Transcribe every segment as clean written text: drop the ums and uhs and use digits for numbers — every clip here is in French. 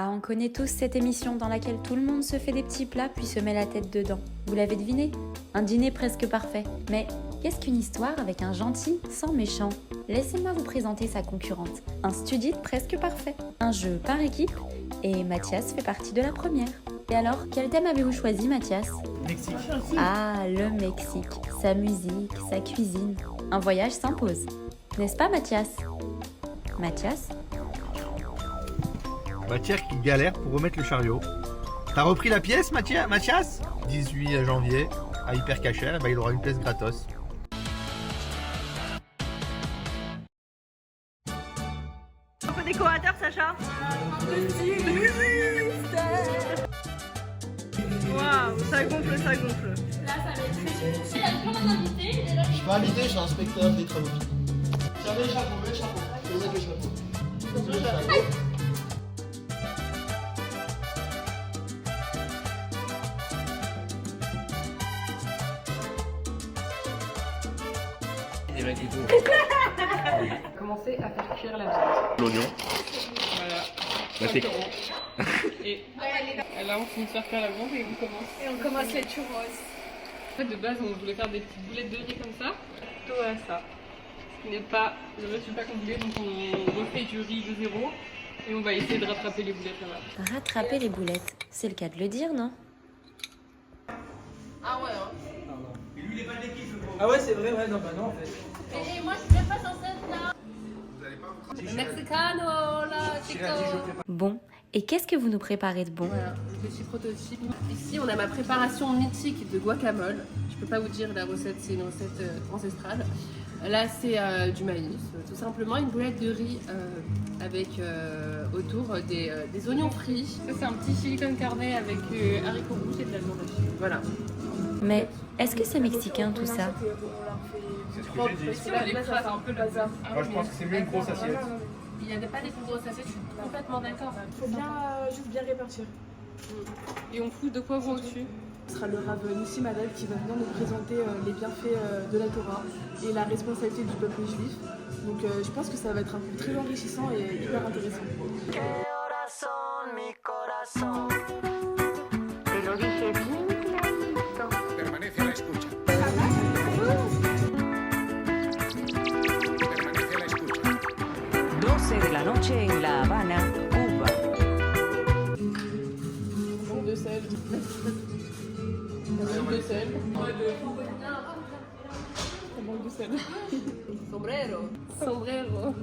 Ah, on connaît tous cette émission dans laquelle tout le monde se fait des petits plats puis se met la tête dedans. Vous l'avez deviné? Un dîner presque parfait. Mais qu'est-ce qu'une histoire avec un gentil sans méchant? Laissez-moi vous présenter sa concurrente. Un studit presque parfait. Un jeu par équipe et Mathias fait partie de la première. Et alors, quel thème avez-vous choisi, Mathias? Mexique. Ah, le Mexique. Sa musique, sa cuisine. Un voyage s'impose. N'est-ce pas, Mathias? Mathias? Mathias qui galère pour remettre le chariot. T'as repris la pièce, Mathias? 18 janvier, à Hypercacher, il aura une pièce gratos. Un peu décorateur, Sacha. Waouh, ça gonfle, ça gonfle. Là, ça va être très dur. Il y a plein d'invités. Et là, Je suis pas invité, je suis inspecteur des travaux. Servez le chapeau, mets le chapeau. Je vais mettre le chapeau. Mets le chapeau. Commencer à faire cuire la viande. L'oignon. Voilà. La tech. Et là, on finit de faire cuire la viande et on commence. Et on commence les churros. En fait, de base, on voulait faire des petites boulettes de riz comme ça. Plutôt à ça. Ce qui n'est pas le résultat qu'on voulait, donc on refait du riz de zéro. Et on va essayer de rattraper les boulettes là-bas. Rattraper les boulettes. C'est le cas de le dire, non? Ah ouais, hein. Ah ouais, c'est vrai, ouais, non, bah non en fait. Et moi, je suis même pas censée être là. Mexicano, là, chico. Bon, et qu'est-ce que vous nous préparez de bon? Voilà, petit prototype. Ici, on a ma préparation mythique de guacamole. Je peux pas vous dire la recette, c'est une recette ancestrale. Là, c'est du maïs, tout simplement une boulette de riz avec autour des oignons frits. Ça, c'est un petit silicone carnet avec haricots rouges et de la viande hachée. Voilà. Mais est-ce que c'est mexicain tout ça? C'est ce que j'ai dit. Ici, on écrase un peu le bazar. Moi, je pense que c'est mieux une grosse assiette. Il n'y a pas des plus grosses assiettes, je suis complètement d'accord. Faut bien, juste bien répartir. Et on fout de poivrons au-dessus. Ce sera le Rav Nissim Hadad qui va venir nous présenter les bienfaits de la Torah et la responsabilité du peuple juif. Donc je pense que ça va être un coup très enrichissant et hyper intéressant. Permanece a la escucha. Permanece a la escucha. 12 de la noche en La Habana, Cuba. Manque de sel. Manque de sel. Manque de sel. Sombrero. Sombrero.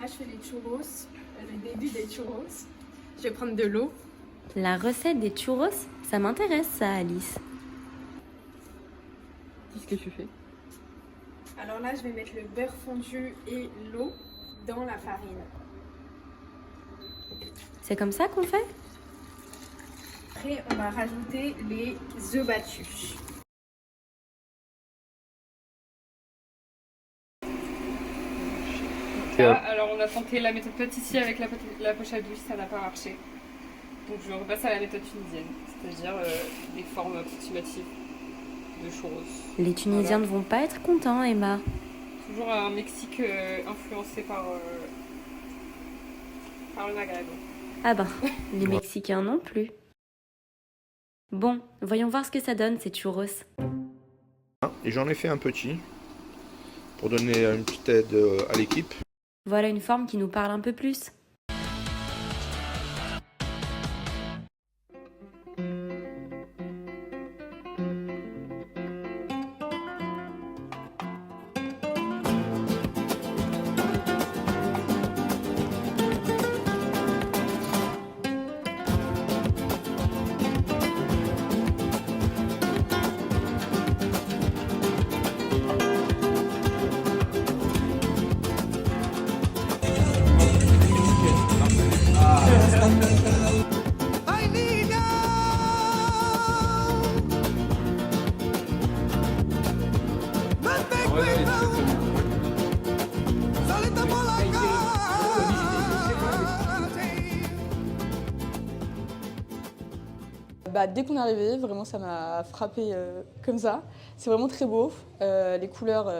Là, je fais les churros, le début des churros. Je vais prendre de l'eau. La recette des churros, ça m'intéresse ça, Alice. Qu'est-ce que tu fais? Alors là, je vais mettre le beurre fondu et l'eau dans la farine. C'est comme ça qu'on fait? Après, on va rajouter les œufs battus. Alors on a tenté la méthode pâtissier avec la poche à douche, ça n'a pas marché. Donc je repasse à la méthode tunisienne, c'est-à-dire les formes approximatives de churros. Les Tunisiens ne vont pas être contents, Emma. Toujours un Mexique influencé par le Maghreb. Ah ben, les Mexicains non plus. Bon, voyons voir ce que ça donne, ces churros. Et j'en ai fait un petit pour donner une petite aide à l'équipe. Voilà une forme qui nous parle un peu plus. Bah, dès qu'on est arrivé, vraiment ça m'a frappé comme ça. C'est vraiment très beau, les couleurs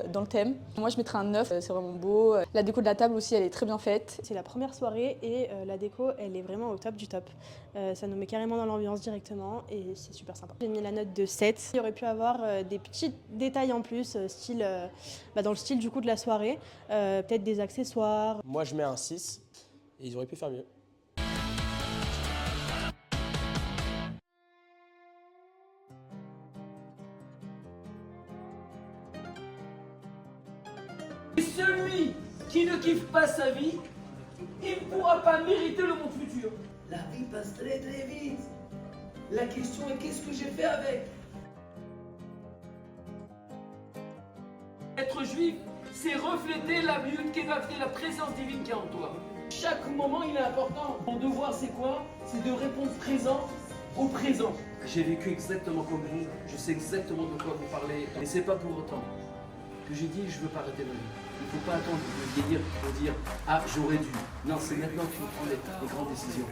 dans le thème. Moi je mettrais un 9, c'est vraiment beau. La déco de la table aussi, elle est très bien faite. C'est la première soirée et la déco, elle est vraiment au top du top. Ça nous met carrément dans l'ambiance directement et c'est super sympa. J'ai mis la note de 7. Il y aurait pu avoir des petits détails en plus, style, dans le style du coup de la soirée. Peut-être des accessoires. Moi je mets un 6 et ils auraient pu faire mieux. Celui qui ne kiffe pas sa vie, il ne pourra pas mériter le monde futur. La vie passe très très vite. La question est qu'est-ce que j'ai fait avec? Être juif, c'est refléter la la présence divine qui est en toi. Chaque moment, il est important. Mon devoir, c'est quoi? C'est de répondre présent au présent. J'ai vécu exactement comme vous. Je sais exactement de quoi vous parlez. Mais c'est pas pour autant que j'ai dit je veux pas arrêter ma vie. Il ne faut pas attendre de vieillir pour dire ah j'aurais dû. Non, c'est maintenant qu'il faut prendre les grandes décisions.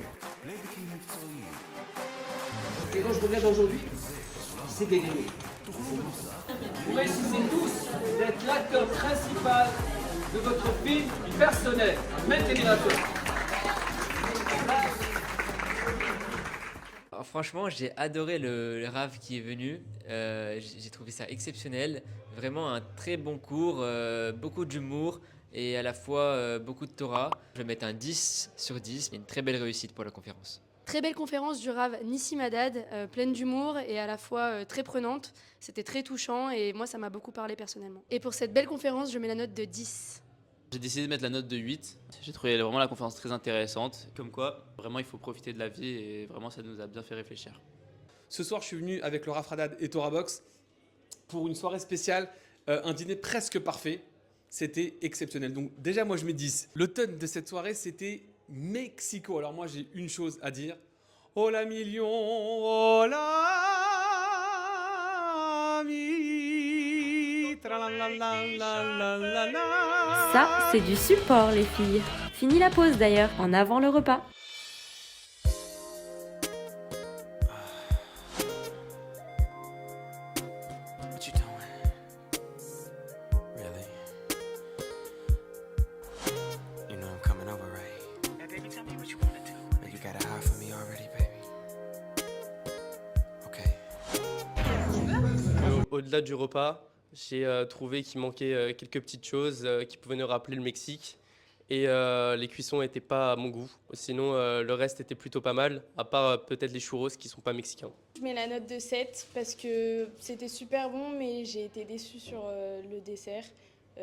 Et quand je regarde aujourd'hui, c'est gagné. Vous réussissez tous d'être l'acteur principal de votre film personnel. Maintenez la tête. Franchement, j'ai adoré le RAV qui est venu. J'ai trouvé ça exceptionnel. Vraiment un très bon cours, beaucoup d'humour et à la fois beaucoup de Torah. Je vais mettre un 10 sur 10. Une très belle réussite pour la conférence. Très belle conférence du Rav Nissim Haddad, pleine d'humour et à la fois très prenante. C'était très touchant et moi ça m'a beaucoup parlé personnellement. Et pour cette belle conférence, je mets la note de 10. J'ai décidé de mettre la note de 8. J'ai trouvé vraiment la conférence très intéressante. Comme quoi, vraiment, il faut profiter de la vie et vraiment, ça nous a bien fait réfléchir. Ce soir, je suis venu avec le Rav Haddad et Torah Box pour une soirée spéciale, un dîner presque parfait. C'était exceptionnel. Donc déjà, moi, je mets 10. Le thème de cette soirée, c'était Mexico. Alors moi, j'ai une chose à dire. Hola million, hola mi, tralalalala. Ça, c'est du support, les filles. Fini la pause d'ailleurs, en avant le repas. Au-delà du repas, j'ai trouvé qu'il manquait quelques petites choses qui pouvaient nous rappeler le Mexique. Et les cuissons n'étaient pas à mon goût. Sinon, le reste était plutôt pas mal, à part peut-être les churros qui ne sont pas mexicains. Je mets la note de 7 parce que c'était super bon, mais j'ai été déçue sur le dessert.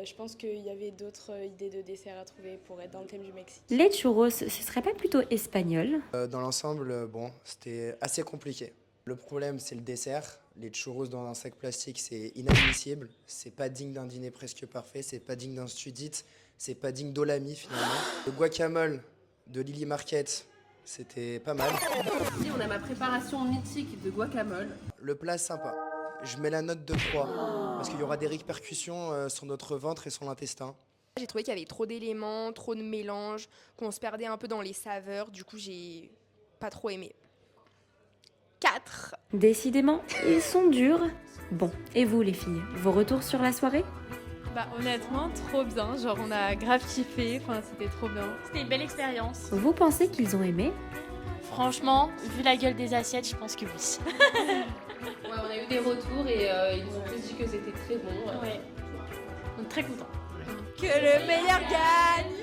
Je pense qu'il y avait d'autres idées de dessert à trouver pour être dans le thème du Mexique. Les churros, ce serait pas plutôt espagnol? Dans l'ensemble, bon, c'était assez compliqué. Le problème, c'est le dessert. Les churros dans un sac plastique, c'est inadmissible. C'est pas digne d'un dîner presque parfait. C'est pas digne d'un studit. C'est pas digne d'Olami, finalement. Le guacamole de Lily Market, c'était pas mal. Ici, on a ma préparation mythique de guacamole. Le plat, sympa. Je mets la note de 3. Parce qu'il y aura des répercussions sur notre ventre et sur l'intestin. J'ai trouvé qu'il y avait trop d'éléments, trop de mélanges, qu'on se perdait un peu dans les saveurs. Du coup, j'ai pas trop aimé. 4. Décidément, ils sont durs. Bon, et vous les filles, vos retours sur la soirée? Bah honnêtement, trop bien. Genre on a grave kiffé, enfin, c'était trop bien. C'était une belle expérience. Vous pensez qu'ils ont aimé? Franchement, vu la gueule des assiettes, je pense que oui. Ouais, on a eu des retours et ils nous ont tous dit que c'était très bon. Ouais. On est très contents. Que le meilleur gagne.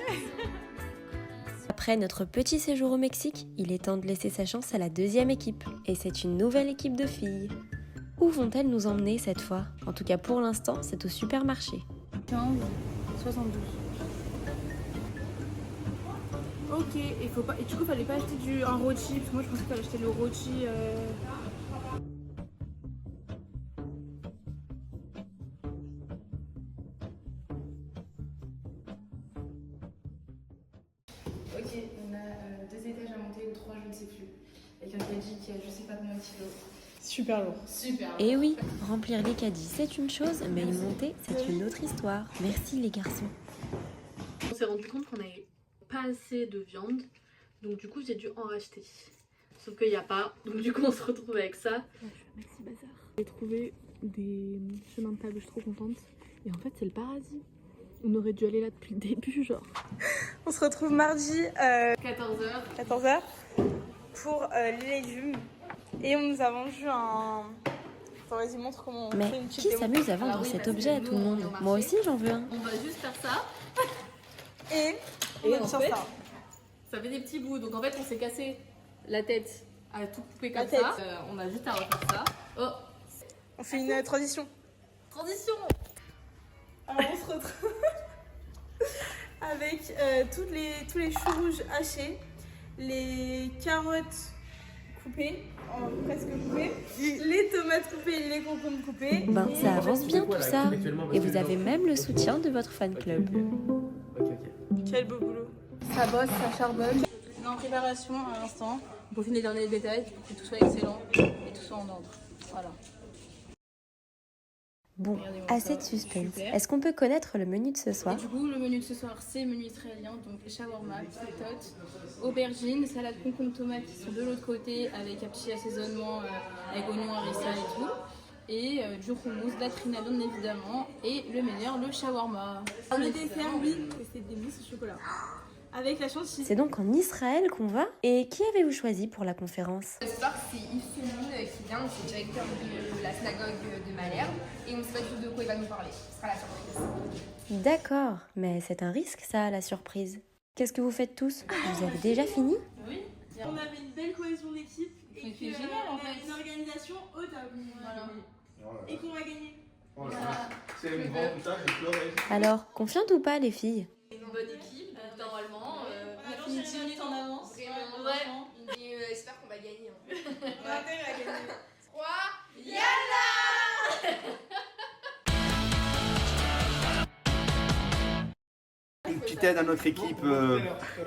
Après notre petit séjour au Mexique, il est temps de laisser sa chance à la deuxième équipe. Et c'est une nouvelle équipe de filles. Où vont-elles nous emmener cette fois? En tout cas pour l'instant, c'est au supermarché. 15, 72. Ok, et faut pas. Et du coup, fallait pas acheter un rôti, parce que moi je pensais qu'il fallait acheter le rôti. Ok, on a 2 étages à monter ou 3, je ne sais plus. Avec un caddie qui a je sais pas combien de kilos. Super lourd. Super lourd. Et oui, remplir les caddies c'est une chose, mais y monter c'est une autre histoire. Merci les garçons. On s'est rendu compte qu'on n'avait pas assez de viande, donc du coup j'ai dû en racheter. sauf qu'il n'y a pas. Donc du coup on se retrouve avec ça. Maxi Bazar. J'ai trouvé des chemins de table, je suis trop contente. Et en fait c'est le paradis. On aurait dû aller là depuis le début, genre. On se retrouve mardi 14h pour les légumes. Et on nous a vendu un... Attends, vas-y, montre comment on Mais fait une petite qui démo. s'amuse à vendre cet objet à tout le monde? Moi aussi j'en veux un. On va juste faire ça. Et Et on en tire fait, ça. ça fait des petits bouts. Donc en fait, on s'est cassé la tête à tout couper La comme tête. ça. On a juste à refaire ça. Oh, On fait une transition. transition. Alors on se retrouve avec tous les choux rouges hachés, les carottes coupées, presque coupées, les tomates coupées et les concombres coupés. Ben Et ça en fait, avance bien tout ça. Et vous avez même le soutien de votre fan club. Quel beau boulot. Ça bosse, ça charbonne. On est en préparation à l'instant. On peaufine les derniers détails pour que tout soit excellent et tout soit en ordre. Voilà. Bon, Regardez-moi assez ça, de suspense. super. Est-ce qu'on peut connaître le menu de ce Et soir? du coup, le menu de ce soir, c'est menu israélien, donc shawarma, frites, aubergines, salade concombre tomate qui sont de l'autre côté avec un petit assaisonnement avec oignons, harissa et tout. Et du houmous, de la trina bien évidemment. Et le meilleur, le shawarma. Le dessert, oui, c'est des mousses au chocolat. Avec la chantilly. C'est donc en Israël qu'on va? Et qui avez-vous choisi pour la conférence? Ce soir, c'est Yves Semoun qui vient, c'est le directeur de la synagogue de Malherbe. Et on ne sait pas du tout de quoi il va nous parler. Ce sera la surprise. D'accord, mais c'est un risque ça, la surprise. Qu'est-ce que vous faites tous? Vous avez déjà fini? Oui. On avait une belle cohésion d'équipe et C'est génial, en fait. une organisation au top. Voilà. Et qu'on va gagner. Voilà. C'est une vente, tout ça, j'ai pleuré. Alors, confiantes ou pas les filles? Une bonne équipe, normalement. On a fini 10 minutes en avance. Vraiment, vraiment. Et j'espère qu'on va gagner. Hein. On va gagner. 3, Yalla! Une petite aide à notre équipe,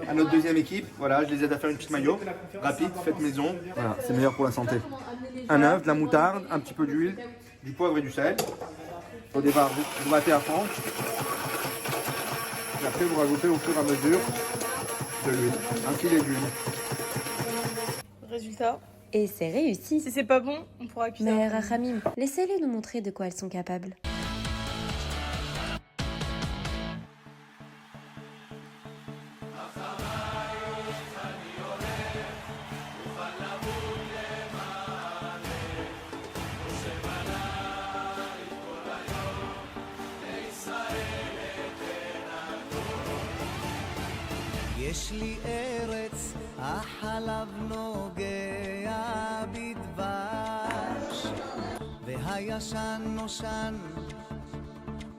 à notre deuxième équipe. Voilà, je les aide à faire une petite maillot rapide, faite maison. Voilà, c'est meilleur pour la santé. Un œuf, de la moutarde, un petit peu d'huile, du poivre et du sel. Au départ, vous battez à fond. Et après, vous rajoutez au fur et à mesure de l'huile. Un filet d'huile. Résultat. Et c'est réussi. Si c'est pas bon, on pourra accuser. Mais Rachamim, laissez-les nous montrer de quoi elles sont capables. יש לי ארץ, החלב נוגע בדבש, והישן נושן,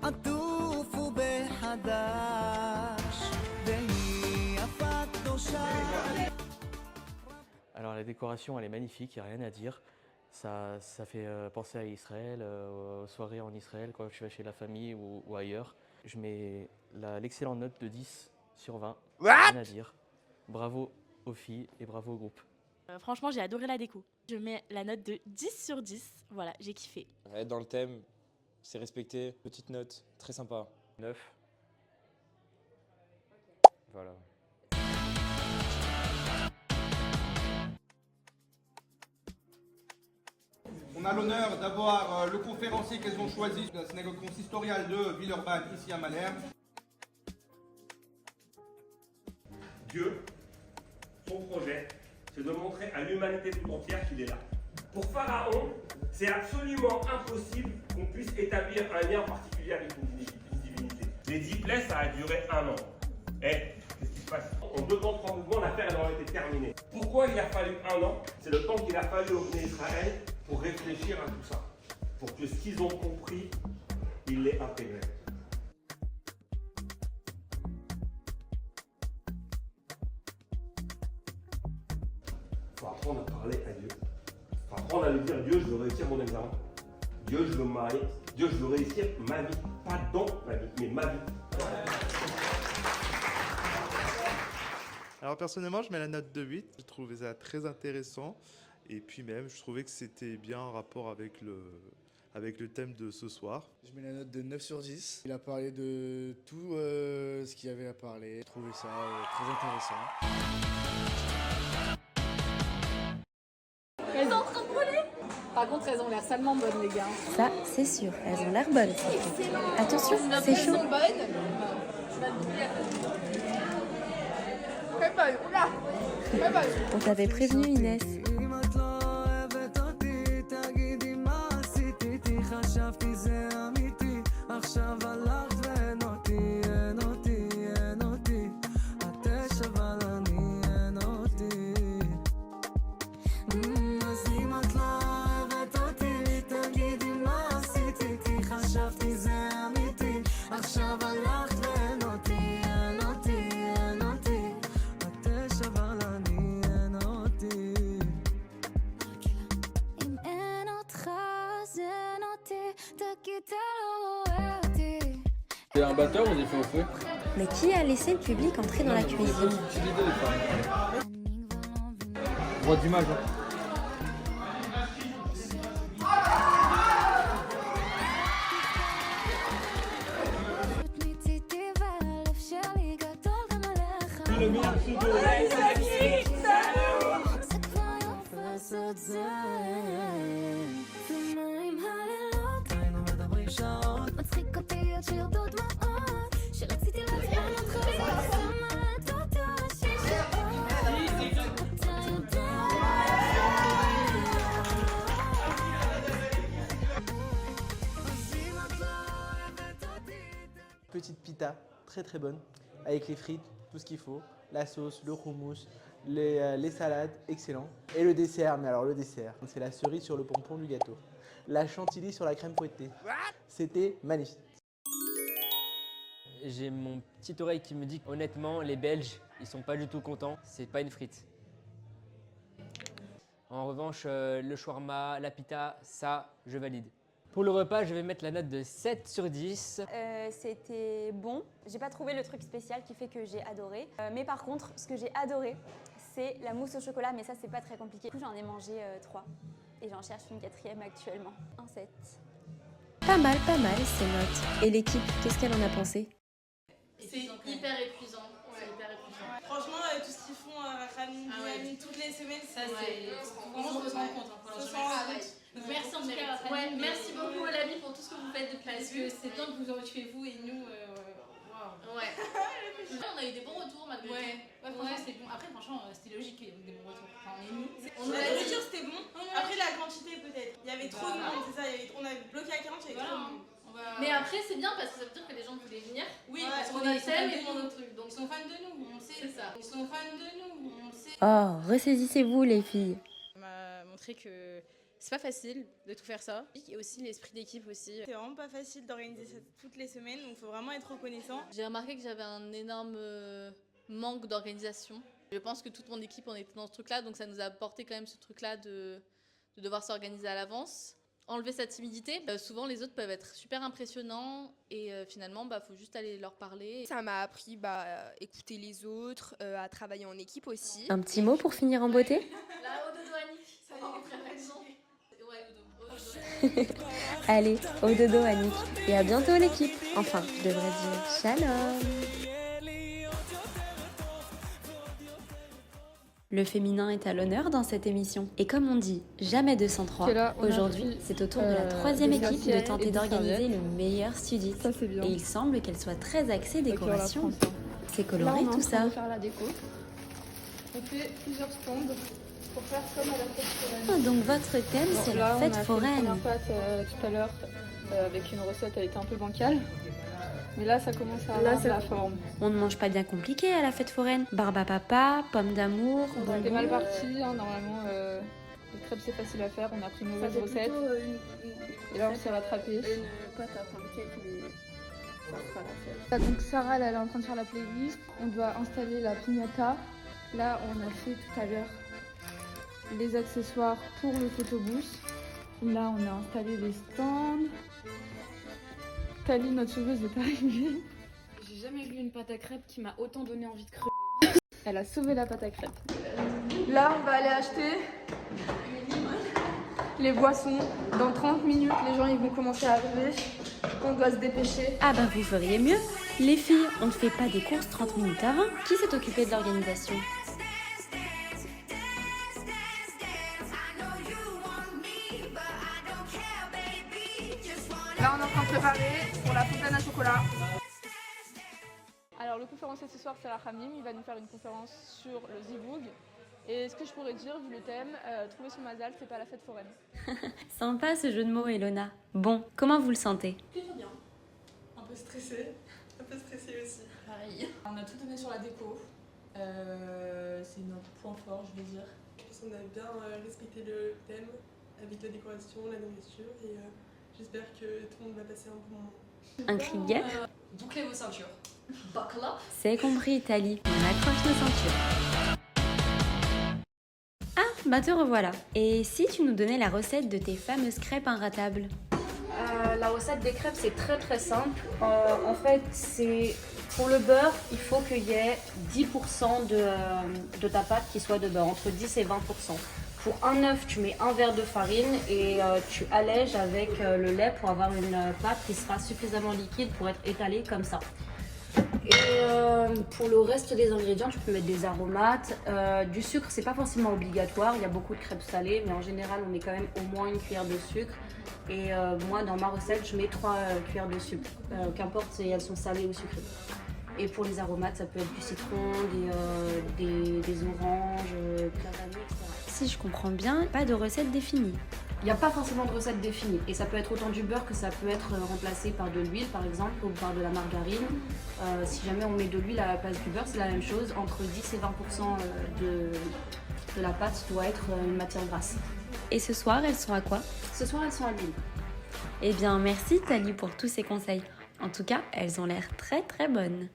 עטוף ובחדש, והיא יפה קדושה. Alors la décoration elle est magnifique, il n'y a rien à dire. Ça fait penser à Israël, aux soirées en Israël quand je vais chez la famille ou ailleurs. Je mets l'excellente note de 10 sur 20. Rien à dire. Bravo aux filles et bravo au groupe. Franchement, j'ai adoré la déco. Je mets la note de 10 sur 10. Voilà, j'ai kiffé. Être dans le thème, c'est respecté. Petite note, très sympa. 9. Voilà. On a l'honneur d'avoir le conférencier qu'elles ont choisi de la synagogue consistoriale de Villeurbanne, ici à Malherbe. Dieu, son projet, c'est de montrer à l'humanité tout entière qu'il est là. Pour Pharaon, c'est absolument impossible qu'on puisse établir un lien particulier avec une divinité. Les 10 plaies, ça a duré 1 an. Et qu'est-ce qui se passe? En 2 temps, 3 mouvements, l'affaire elle aurait été terminée. Pourquoi il a fallu 1 an? C'est le temps qu'il a fallu au peuple d'Israël pour réfléchir à tout ça. Pour que ce qu'ils ont compris, ils l'aient intégré. Il faut apprendre à parler à Dieu. Il faut apprendre à lui dire Dieu, je veux réussir mon examen. Dieu, je veux me marier. Dieu, je veux réussir ma vie. Pas dans ma vie, mais ma vie. Alors personnellement, je mets la note de 8. Je trouvais ça très intéressant. Et puis même, je trouvais que c'était bien en rapport avec le thème de ce soir. Je mets la note de 9 sur 10. Il a parlé de tout ce qu'il y avait à parler. J'ai trouvé ça très intéressant. elles sont en train de brûler. Par contre, elles ont l'air salement bonnes, les gars. Ça, c'est sûr, elles ont l'air bonnes. Attention, c'est chaud. Elles sont bonnes. On t'avait prévenu, Inès. C'est un batteur ou des feux au feu? Mais qui a laissé le public entrer dans la cuisine? Droit d'image. Le meilleur pseudo. Petite pita, très très bonne, avec les frites, tout ce qu'il faut, la sauce, le houmous, les salades, excellent. Et le dessert, mais alors le dessert, c'est la cerise sur le pompon du gâteau. La chantilly sur la crème fouettée. C'était magnifique. J'ai mon petite oreille qui me dit honnêtement, les Belges, ils sont pas du tout contents, c'est pas une frite. En revanche, le shawarma, la pita, ça, je valide. Pour le repas, je vais mettre la note de 7 sur 10. C'était bon. J'ai pas trouvé le truc spécial qui fait que j'ai adoré. Mais par contre, ce que j'ai adoré, c'est la mousse au chocolat. Mais ça, c'est pas très compliqué. Du coup, j'en ai mangé 3. Et j'en cherche une 4e actuellement. Un 7. Pas mal ces notes. Et l'équipe, qu'est-ce qu'elle en a pensé? C'est hyper épuisant. C'est hyper épuisant. Franchement, tout ce qu'ils font Rami toutes les semaines, ça c'est. Franchement, je me rends compte. Merci en tout cas. Merci beaucoup Olami pour tout ce que vous faites depuis. Parce que c'est bien que vous en occupez vous et nous. Ouais. On a eu des bons retours malgré tout. Franchement c'était bon. Après franchement c'était logique qu'il y ait des bons retours. Enfin, on est nous. On La a nourriture c'était bon. Après la quantité peut-être. Il y avait trop de monde, c'est ça. On a bloqué à 40, il y avait trop de monde. Mais après c'est bien parce que ça veut dire que les gens voulaient venir. Oui, parce qu'on ils essaie et font nos trucs. Donc ils sont fans de nous, on sait. C'est ça. Ils sont fans de nous, on sait. Oh, ressaisissez-vous les filles. Ça m'a montré que c'est pas facile de tout faire ça. Et aussi l'esprit d'équipe aussi. C'est vraiment pas facile d'organiser ça toutes les semaines, donc il faut vraiment être reconnaissant. J'ai remarqué que j'avais un énorme manque d'organisation. Je pense que toute mon équipe, on était dans ce truc-là, donc ça nous a apporté quand même ce truc-là de devoir s'organiser à l'avance. Enlever sa timidité. Souvent, les autres peuvent être super impressionnants et finalement, faut juste aller leur parler. Ça m'a appris écouter les autres, à travailler en équipe aussi. Un petit mot pour finir en beauté? Là, au dodo Annick. Ça y est, ouais, au dodo. Allez, au dodo Annick. Et à bientôt l'équipe. Enfin, je devrais dire shalom. Le féminin est à l'honneur dans cette émission. Et comme on dit, jamais 203, aujourd'hui, c'est au tour de la 3e équipe de tenter d'organiser le meilleur studit. Et il semble qu'elle soit très axée décoration. C'est coloré tout ça. On va faire la déco. On fait plusieurs stands pour faire comme à la fête foraine. Donc votre thème, c'est la fête foraine. On a fait une première pâte tout à l'heure avec une recette, elle était un peu bancale. Mais là, ça commence à avoir de la forme. On ne mange pas bien compliqué à la fête foraine. Barbe à papa, pommes d'amour, On était mal parti. Normalement, les crêpes, c'est facile à faire. On a pris une mauvaise recette. Et là, on s'est rattrapé. Une pâte à pancake, mais ça sera la fête. Donc Sarah, elle est en train de faire la playlist. On doit installer la piñata. Là, on a fait tout à l'heure les accessoires pour le photobooth. Là, on a installé les stands. Tali, notre chauveuse, est arrivée. J'ai jamais vu une pâte à crêpes qui m'a autant donné envie de crever. Elle a sauvé la pâte à crêpes. Là, on va aller acheter les boissons. Dans 30 minutes, les gens ils vont commencer à arriver. On doit se dépêcher. Ah vous feriez mieux. Les filles, on ne fait pas des courses 30 minutes avant. Qui s'est occupé de l'organisation? préparé pour la fontaine à chocolat. Alors le conférencier ce soir c'est Rahamim, il va nous faire une conférence sur le zivoug. Et ce que je pourrais dire, vu le thème, trouver son mazal, c'est pas la fête foraine. Sympa ce jeu de mots, Elona. Bon, comment vous le sentez? Plutôt bien. Un peu stressée aussi. Pareil. On a tout donné sur la déco. C'est notre point fort, je vais dire. Je pense qu'on a bien respecté le thème avec la décoration, la nourriture et j'espère que tout le monde va passer un bon moment. Un cri de guerre? Bouclez vos ceintures. Buckle up. C'est compris, Italie. On accroche nos ceintures. Ah, bah te revoilà. Et si tu nous donnais la recette de tes fameuses crêpes inratables? La recette des crêpes, c'est très très simple. En fait, c'est pour le beurre, il faut qu'il y ait 10% de ta pâte qui soit de beurre, entre 10 et 20%. Pour un œuf, tu mets un verre de farine et tu allèges avec le lait pour avoir une pâte qui sera suffisamment liquide pour être étalée comme ça. Et pour le reste des ingrédients, tu peux mettre des aromates. Du sucre, c'est pas forcément obligatoire. Il y a beaucoup de crêpes salées, mais en général, on met quand même au moins une cuillère de sucre. Et moi, dans ma recette, je mets 3 cuillères de sucre, qu'importe si elles sont salées ou sucrées. Et pour les aromates, ça peut être du citron, des oranges, de la vanille, etc. Si je comprends bien, pas de recette définie. Il n'y a pas forcément de recette définie et ça peut être autant du beurre que ça peut être remplacé par de l'huile par exemple ou par de la margarine. Si jamais on met de l'huile à la place du beurre, c'est la même chose. Entre 10 et 20% de la pâte doit être une matière grasse. Et ce soir, elles sont à quoi? Ce soir, elles sont à l'huile. Eh bien, merci Tali pour tous ces conseils. En tout cas, elles ont l'air très très bonnes.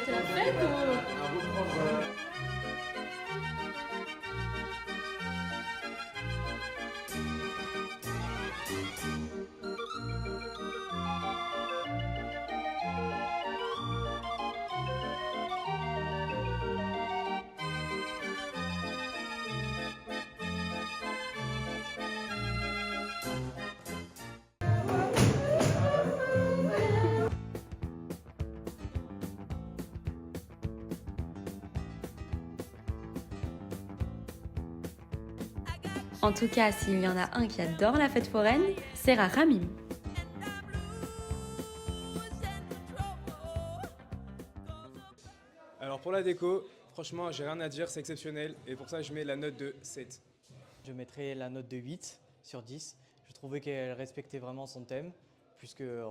C'est la fête ou... En tout cas, s'il y en a un qui adore la fête foraine, c'est Rahamim. Alors pour la déco, franchement, j'ai rien à dire, c'est exceptionnel. Et pour ça, je mets la note de 7. Je mettrai la note de 8 sur 10. Je trouvais qu'elle respectait vraiment son thème, puisqu'elle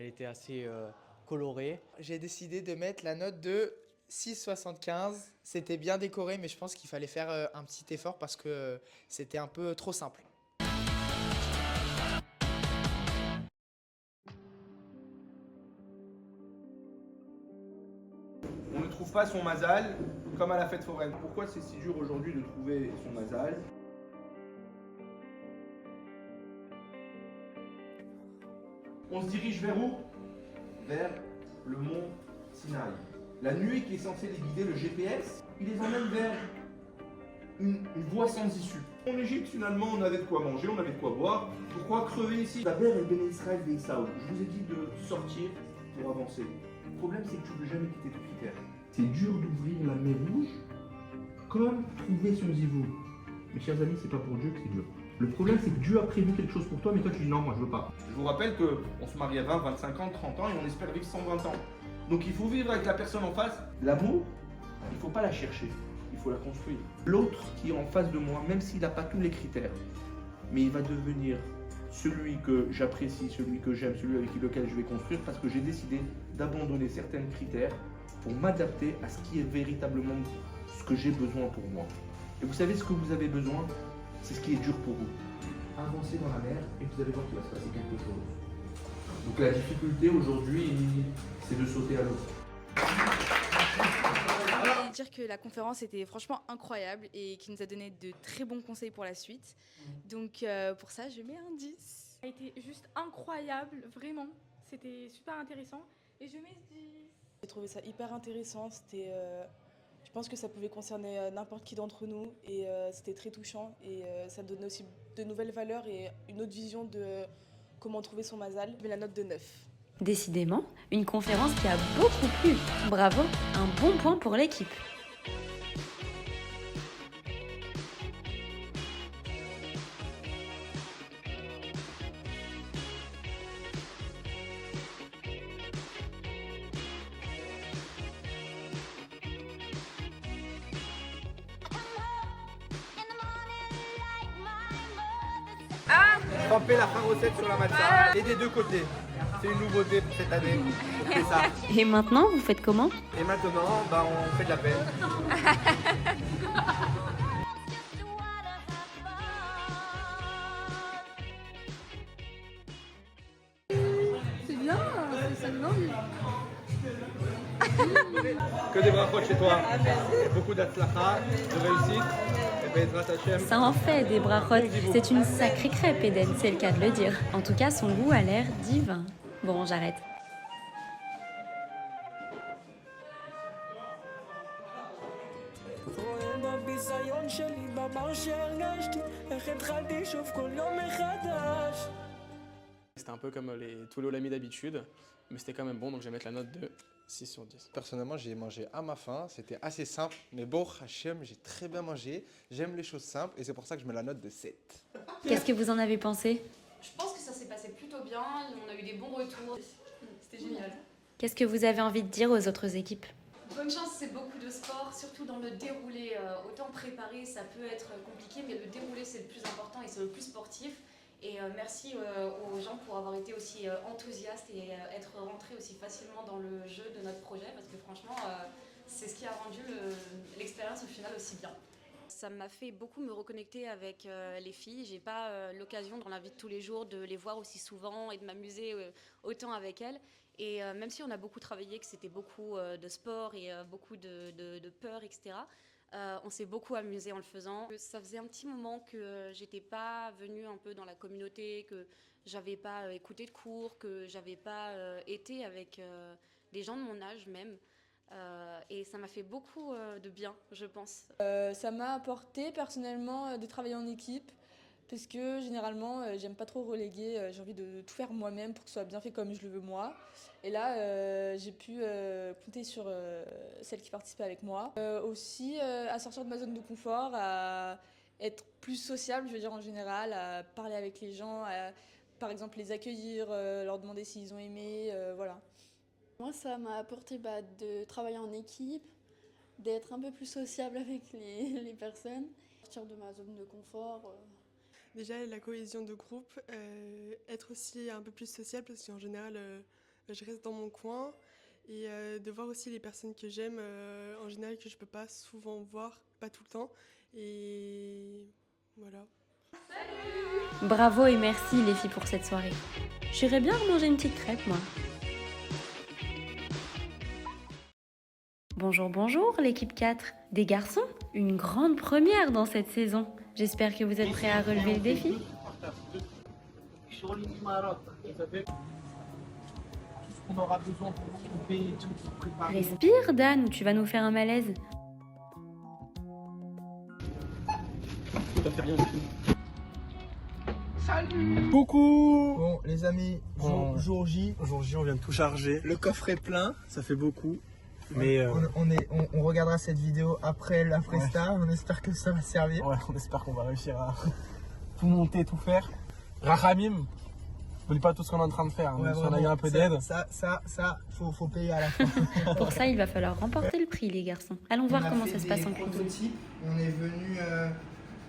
était assez colorée. J'ai décidé de mettre la note de 6,75. C'était bien décoré, mais je pense qu'il fallait faire un petit effort parce que c'était un peu trop simple. On ne trouve pas son mazal comme à la fête foraine. Pourquoi c'est si dur aujourd'hui de trouver son mazal? On se dirige vers où? Vers le mont Sinaï. La nuée qui est censée les guider, le GPS, il les emmène vers une voie sans issue. En Égypte, finalement, on avait de quoi manger, on avait de quoi boire. Pourquoi crever ici? La mer est béné Israël et Isaou. Je vous ai dit de sortir pour avancer. Le problème, c'est que tu ne veux jamais quitter tes critères. C'est dur d'ouvrir la mer rouge comme trouver son zivou. Mes chers amis, c'est pas pour Dieu que c'est dur. Le problème, c'est que Dieu a prévu quelque chose pour toi, mais toi, tu dis non, moi, je veux pas. Je vous rappelle qu'on se marie à 20, 25 ans, 30 ans et on espère vivre 120 ans. Donc il faut vivre avec la personne en face. L'amour, il ne faut pas la chercher, il faut la construire. L'autre qui est en face de moi, même s'il n'a pas tous les critères, mais il va devenir celui que j'apprécie, celui que j'aime, celui avec lequel je vais construire, parce que j'ai décidé d'abandonner certains critères pour m'adapter à ce qui est véritablement ce que j'ai besoin pour moi. Et vous savez ce que vous avez besoin? C'est ce qui est dur pour vous. Avancez dans la mer et vous allez voir qu'il va se passer quelque chose. Donc la difficulté aujourd'hui, c'est de sauter à l'eau. Je voulais dire que la conférence était franchement incroyable et qui nous a donné de très bons conseils pour la suite. Donc pour ça, je mets un 10. Ça a été juste incroyable, vraiment. C'était super intéressant. Et je mets 10. J'ai trouvé ça hyper intéressant. Je pense que ça pouvait concerner n'importe qui d'entre nous et c'était très touchant et ça donnait aussi de nouvelles valeurs et une autre vision de comment trouver son mazal. Je mets la note de 9. Décidément, une conférence qui a beaucoup plu. Bravo, un bon point pour l'équipe. Tremper la farocette sur la matza et des deux côtés. C'est une nouveauté pour cette année. On fait ça. Et maintenant, vous faites comment? Et maintenant, on fait de la peine. C'est bien, ça me donne envie. Que des brachot chez toi. Beaucoup d'atzlacha, de réussite. Et Bezrat Hashem. Ça en fait des brachot. C'est une sacrée crêpe, Eden, c'est le cas de le dire. En tout cas, son goût a l'air divin. Bon, j'arrête. C'était un peu comme tous les olamis d'habitude, mais c'était quand même bon, donc je vais mettre la note de 6 sur 10. Personnellement, j'ai mangé à ma faim, c'était assez simple, mais bon, Hachem, j'ai très bien mangé, j'aime les choses simples et c'est pour ça que je mets la note de 7. Qu'est-ce que vous en avez pensé? Je pense que ça s'est passé plutôt bien, on a eu des bons retours, c'était génial. Qu'est-ce que vous avez envie de dire aux autres équipes? Bonne chance, c'est beaucoup de sport, surtout dans le déroulé. Autant préparer, ça peut être compliqué, mais le déroulé, c'est le plus important et c'est le plus sportif. Et merci aux gens pour avoir été aussi enthousiastes et être rentrés aussi facilement dans le jeu de notre projet, parce que franchement, c'est ce qui a rendu l'expérience au final aussi bien. Ça m'a fait beaucoup me reconnecter avec les filles. J'ai pas l'occasion dans la vie de tous les jours de les voir aussi souvent et de m'amuser autant avec elles. Et même si on a beaucoup travaillé, que c'était beaucoup de sport et beaucoup de peur, etc., on s'est beaucoup amusé en le faisant. Ça faisait un petit moment que j'étais pas venue un peu dans la communauté, que j'avais pas écouté de cours, que j'avais pas été avec des gens de mon âge même. Et ça m'a fait beaucoup de bien, je pense. Ça m'a apporté personnellement de travailler en équipe, parce que généralement j'aime pas trop reléguer, j'ai envie de tout faire moi-même pour que ce soit bien fait comme je le veux moi. Et là j'ai pu compter sur celles qui participaient avec moi. Aussi à sortir de ma zone de confort, à être plus sociable, je veux dire en général, à parler avec les gens, à par exemple les accueillir, leur demander s'ils ont aimé, voilà. Moi, ça m'a apporté de travailler en équipe, d'être un peu plus sociable avec les personnes, sortir de ma zone de confort. Déjà, la cohésion de groupe, être aussi un peu plus sociable, parce qu'en général, je reste dans mon coin, et de voir aussi les personnes que j'aime, en général, que je peux pas souvent voir, pas tout le temps, et voilà. Bravo et merci les filles pour cette soirée. J'irais bien manger une petite crêpe, moi. Bonjour, bonjour l'équipe 4. Des garçons, une grande première dans cette saison. J'espère que vous êtes prêts à relever le défi. Respire Dan, ou tu vas nous faire un malaise. Salut. Coucou. Bon les amis, jour J, on vient de tout charger. Le coffre est plein, ça fait beaucoup. Mais on regardera cette vidéo après la Presta, on espère que ça va servir. Ouais, on espère qu'on va réussir à tout monter, tout faire. Rachamim, n'oublie pas tout ce qu'on est en train de faire, ouais, si on a eu un peu d'aide. Ça, faut payer à la fin. Pour ça, il va falloir remporter le prix les garçons. Allons voir comment ça se passe en prototype. On est venu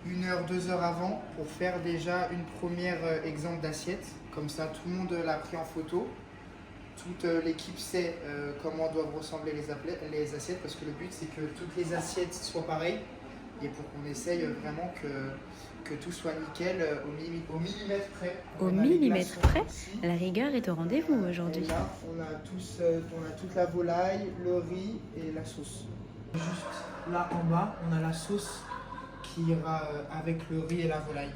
1 heure, 2 heures avant pour faire déjà une première exemple d'assiette. Comme ça, tout le monde l'a pris en photo. Toute l'équipe sait comment doivent ressembler les assiettes, parce que le but c'est que toutes les assiettes soient pareilles et pour qu'on essaye vraiment que tout soit nickel au millimètre près. Au millimètre près, la rigueur est au rendez-vous aujourd'hui. Là, on a toute la volaille, le riz et la sauce. Juste là en bas, on a la sauce qui ira avec le riz et la volaille.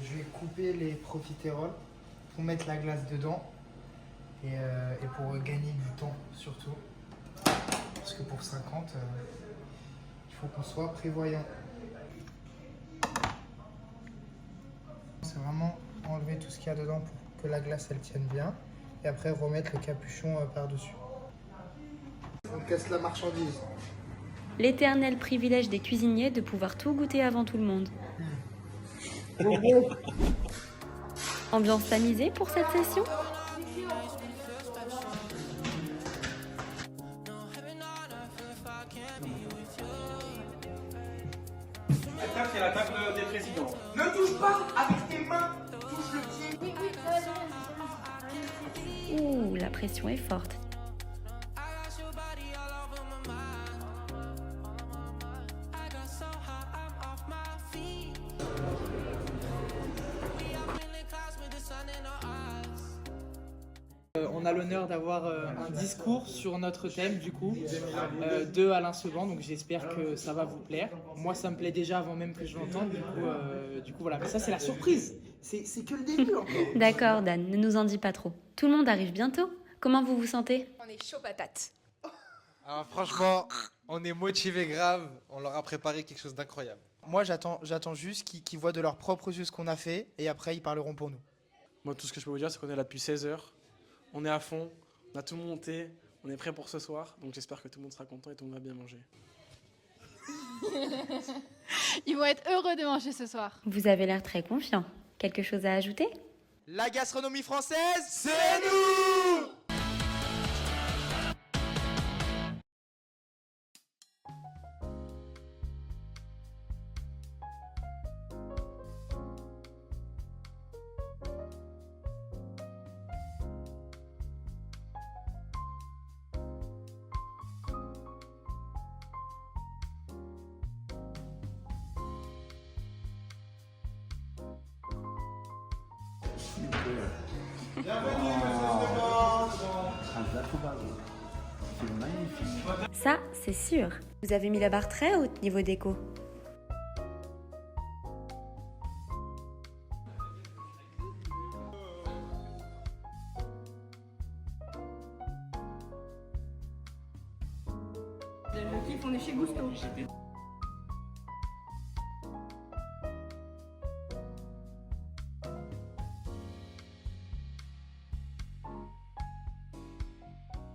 Je vais couper les profiteroles pour mettre la glace dedans. et pour gagner du temps surtout. Parce que pour 50, il faut qu'on soit prévoyant. C'est vraiment enlever tout ce qu'il y a dedans pour que la glace elle tienne bien et après remettre le capuchon par-dessus. On casse la marchandise. L'éternel privilège des cuisiniers de pouvoir tout goûter avant tout le monde. Ambiance tamisée pour cette session? La table, c'est la table des présidents. Ne touche pas avec tes mains, touche le pied. Oui, ça va. Ouh, la pression est forte. On a l'honneur d'avoir un discours sur notre thème du coup de Alain Seban, donc j'espère que ça va vous plaire. Moi ça me plaît déjà avant même que je l'entende, du coup voilà, mais ça c'est la surprise, c'est que le début encore. D'accord Dan, ne nous en dis pas trop. Tout le monde arrive bientôt. Comment vous vous sentez? On est chaud patate. Alors franchement, on est motivé grave, on leur a préparé quelque chose d'incroyable. Moi j'attends juste qu'ils voient de leurs propres yeux ce qu'on a fait et après ils parleront pour nous. Moi, tout ce que je peux vous dire, c'est qu'on est là depuis 16 heures. On est à fond, on a tout monté, on est prêt pour ce soir. Donc j'espère que tout le monde sera content et tout le monde va bien manger. Ils vont être heureux de manger ce soir. Vous avez l'air très confiant. Quelque chose à ajouter? La gastronomie française, c'est nous! Bienvenue, C'est magnifique. Ça, c'est sûr. Vous avez mis la barre très haute niveau déco. Le kiff, on est chez Gusto.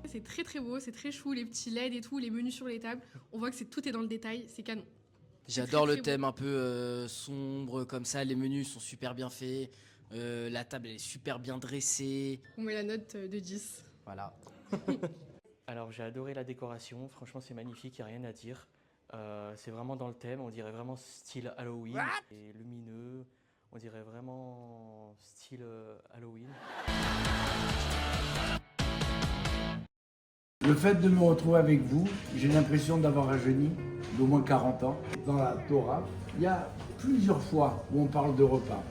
C'est très très beau, c'est très chou, les petits LED et tout, les menus sur les tables. On voit que tout est dans le détail, c'est canon. J'adore très, le très thème un peu sombre comme ça, les menus sont super bien faits, la table elle est super bien dressée. On met la note de 10. Voilà. Alors j'ai adoré la décoration, franchement c'est magnifique, il n'y a rien à dire. C'est vraiment dans le thème, on dirait vraiment style Halloween. Et lumineux, on dirait vraiment style Halloween. Le fait de me retrouver avec vous, j'ai l'impression d'avoir rajeuni d'au moins 40 ans. Dans la Torah, il y a plusieurs fois où on parle de repas.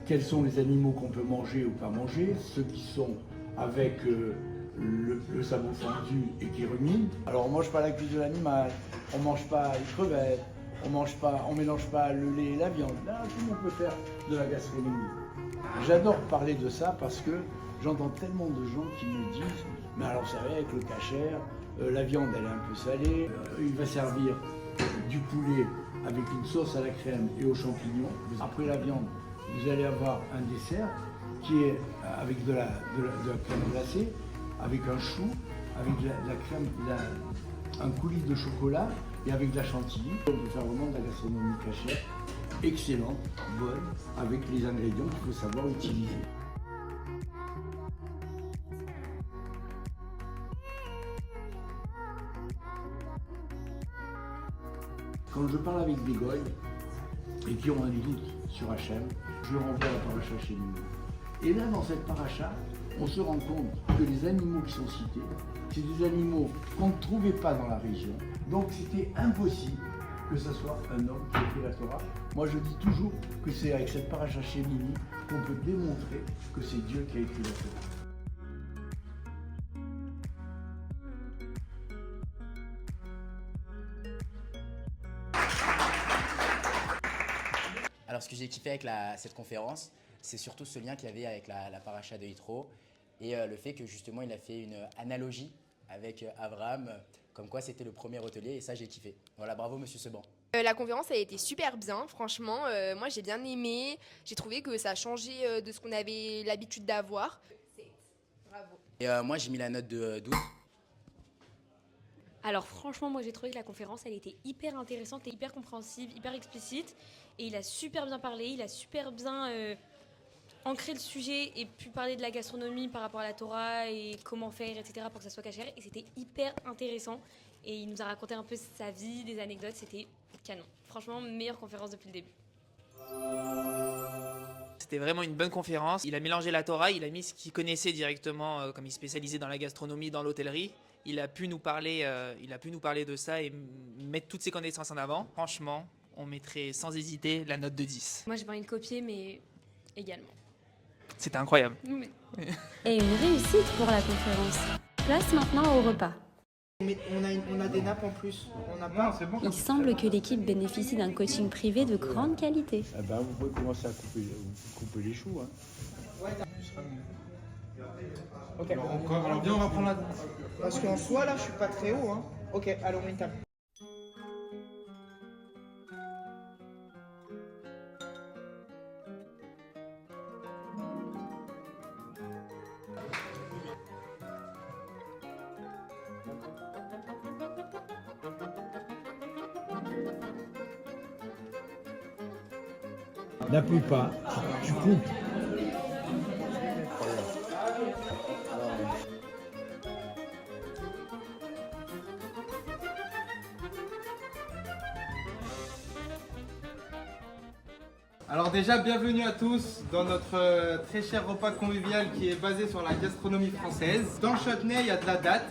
Quels sont les animaux qu'on peut manger ou pas manger, ceux qui sont avec le sabot fendu et qui ruminent. Alors on mange pas la cuisse de l'animal, on mange pas les crevettes, on mélange pas le lait et la viande. Là, tout le monde peut faire de la gastronomie. J'adore parler de ça parce que j'entends tellement de gens qui me disent mais alors vous savez avec le kasher, la viande elle est un peu salée, il va servir du poulet avec une sauce à la crème et aux champignons. Après la viande, vous allez avoir un dessert qui est avec de la crème glacée, avec un chou, avec de la crème, un coulis de chocolat et avec de la chantilly. On peut faire vraiment de la gastronomie kasher, excellente, bonne, avec les ingrédients qu'il faut savoir utiliser. Quand je parle avec des goy et qui ont un doute sur Hachem, je leur envoie la paracha chez nous. Et là, dans cette paracha, on se rend compte que les animaux qui sont cités, c'est des animaux qu'on ne trouvait pas dans la région. Donc c'était impossible que ce soit un homme qui ait écrit la Torah. Moi je dis toujours que c'est avec cette paracha chez Mini qu'on peut démontrer que c'est Dieu qui a écrit la Torah. Alors ce que j'ai kiffé avec cette conférence, c'est surtout ce lien qu'il y avait avec la paracha de Yitro. Et le fait que justement il a fait une analogie avec Abraham, comme quoi c'était le premier hôtelier, et ça j'ai kiffé. Voilà, bravo monsieur Seban. La conférence a été super bien, franchement, moi j'ai bien aimé, j'ai trouvé que ça a changé de ce qu'on avait l'habitude d'avoir. Bravo. Et moi j'ai mis la note de 12. Alors franchement, moi j'ai trouvé que la conférence elle était hyper intéressante et hyper compréhensive, hyper explicite, et il a super bien parlé, il a super bien ancré le sujet et pu parler de la gastronomie par rapport à la Torah et comment faire, etc. pour que ça soit cachère, et c'était hyper intéressant, et il nous a raconté un peu sa vie, des anecdotes, c'était canon. Franchement, meilleure conférence depuis le début. C'était vraiment une bonne conférence. Il a mélangé la Torah, il a mis ce qu'il connaissait directement, comme il est spécialisé dans la gastronomie, dans l'hôtellerie. Il a pu nous parler de ça et mettre toutes ses connaissances en avant. Franchement, on mettrait sans hésiter la note de 10. Moi j'ai pas envie de copier, mais également. C'était incroyable. Oui. Et une réussite pour la conférence. Place maintenant au repas. Mais on a des nappes en plus. On n'a pas. C'est bon. Il semble que l'équipe bénéficie d'un coaching privé de grande qualité. Eh ben, vous pouvez commencer à couper les choux. Hein. Ok. Alors bien, on va prendre la. Parce qu'en soi, là, je suis pas très haut. Hein. Ok, allons, une table. N'appuie pas, tu coupes. Alors déjà, bienvenue à tous dans notre très cher repas convivial qui est basé sur la gastronomie française. Dans le chutney, il y a de la date,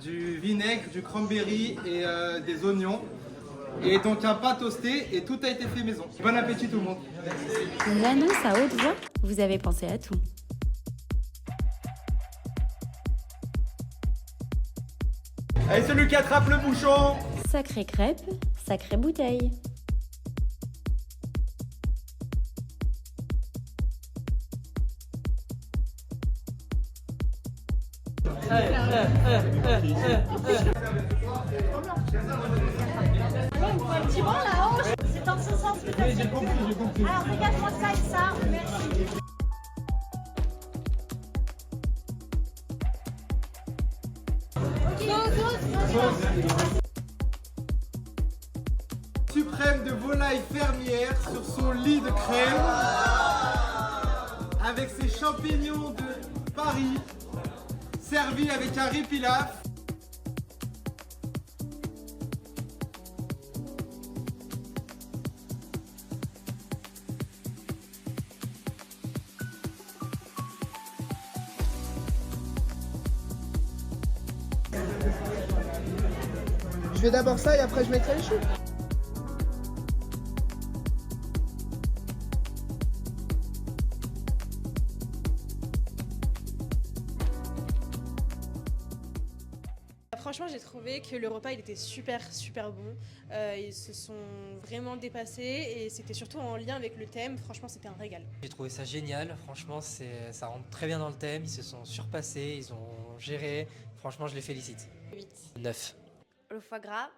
du vinaigre, du cranberry et des oignons. Et donc un pain toasté et tout a été fait maison. Bon appétit tout le monde. On annonce à haute voix, vous avez pensé à tout. Allez, celui qui attrape le bouchon. Sacrée crêpe, sacrée bouteille. Un petit banc là-haut, c'est dans ce sens que tu as j'ai compris. Alors dégage-moi ça et ça, merci. Suprême de volaille fermière sur son lit de crème avec ses champignons de Paris servis avec un riz pilaf. Je vais d'abord ça et après je mettrai les choux. Franchement, j'ai trouvé que le repas il était super bon. Ils se sont vraiment dépassés et c'était surtout en lien avec le thème. Franchement, c'était un régal. J'ai trouvé ça génial. Franchement, ça rentre très bien dans le thème. Ils se sont surpassés, ils ont géré. Franchement, je les félicite. 8. 9. Le foie gras,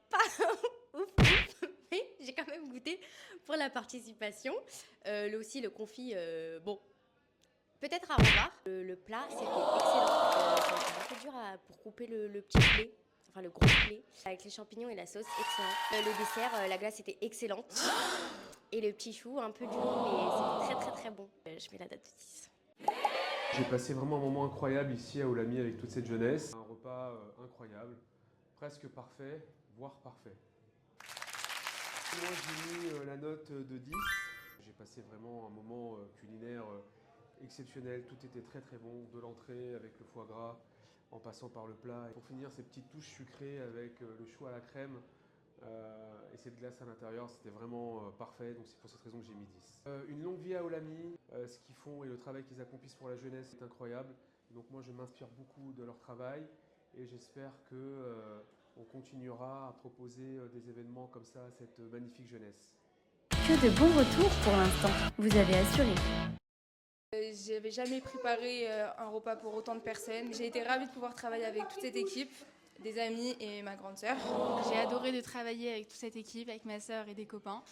pas ouf, mais j'ai quand même goûté pour la participation. Aussi le confit, bon, peut-être à revoir. Le plat, c'était excellent. C'était un peu dur pour couper le petit poulet, enfin le gros poulet, avec les champignons et la sauce, excellent. Le dessert, la glace était excellente. Et le petit chou, un peu dur, mais c'était très bon. Je mets la date de 10. J'ai passé vraiment un moment incroyable ici à Olami avec toute cette jeunesse. Un repas incroyable, presque parfait, voire parfait. Moi j'ai mis la note de 10. J'ai passé vraiment un moment culinaire exceptionnel, tout était très bon, de l'entrée avec le foie gras, en passant par le plat. Et pour finir, ces petites touches sucrées avec le chou à la crème et cette glace à l'intérieur, c'était vraiment parfait, donc c'est pour cette raison que j'ai mis 10. Une longue vie à Olami, ce qu'ils font et le travail qu'ils accomplissent pour la jeunesse est incroyable. Donc moi je m'inspire beaucoup de leur travail et j'espère qu'on continuera à proposer des événements comme ça à cette magnifique jeunesse. Que de bons retours pour l'instant, vous avez assuré. J'avais jamais préparé un repas pour autant de personnes. J'ai été ravie de pouvoir travailler avec toute cette équipe, des amis et ma grande sœur. J'ai adoré de travailler avec toute cette équipe, avec ma sœur et des copains.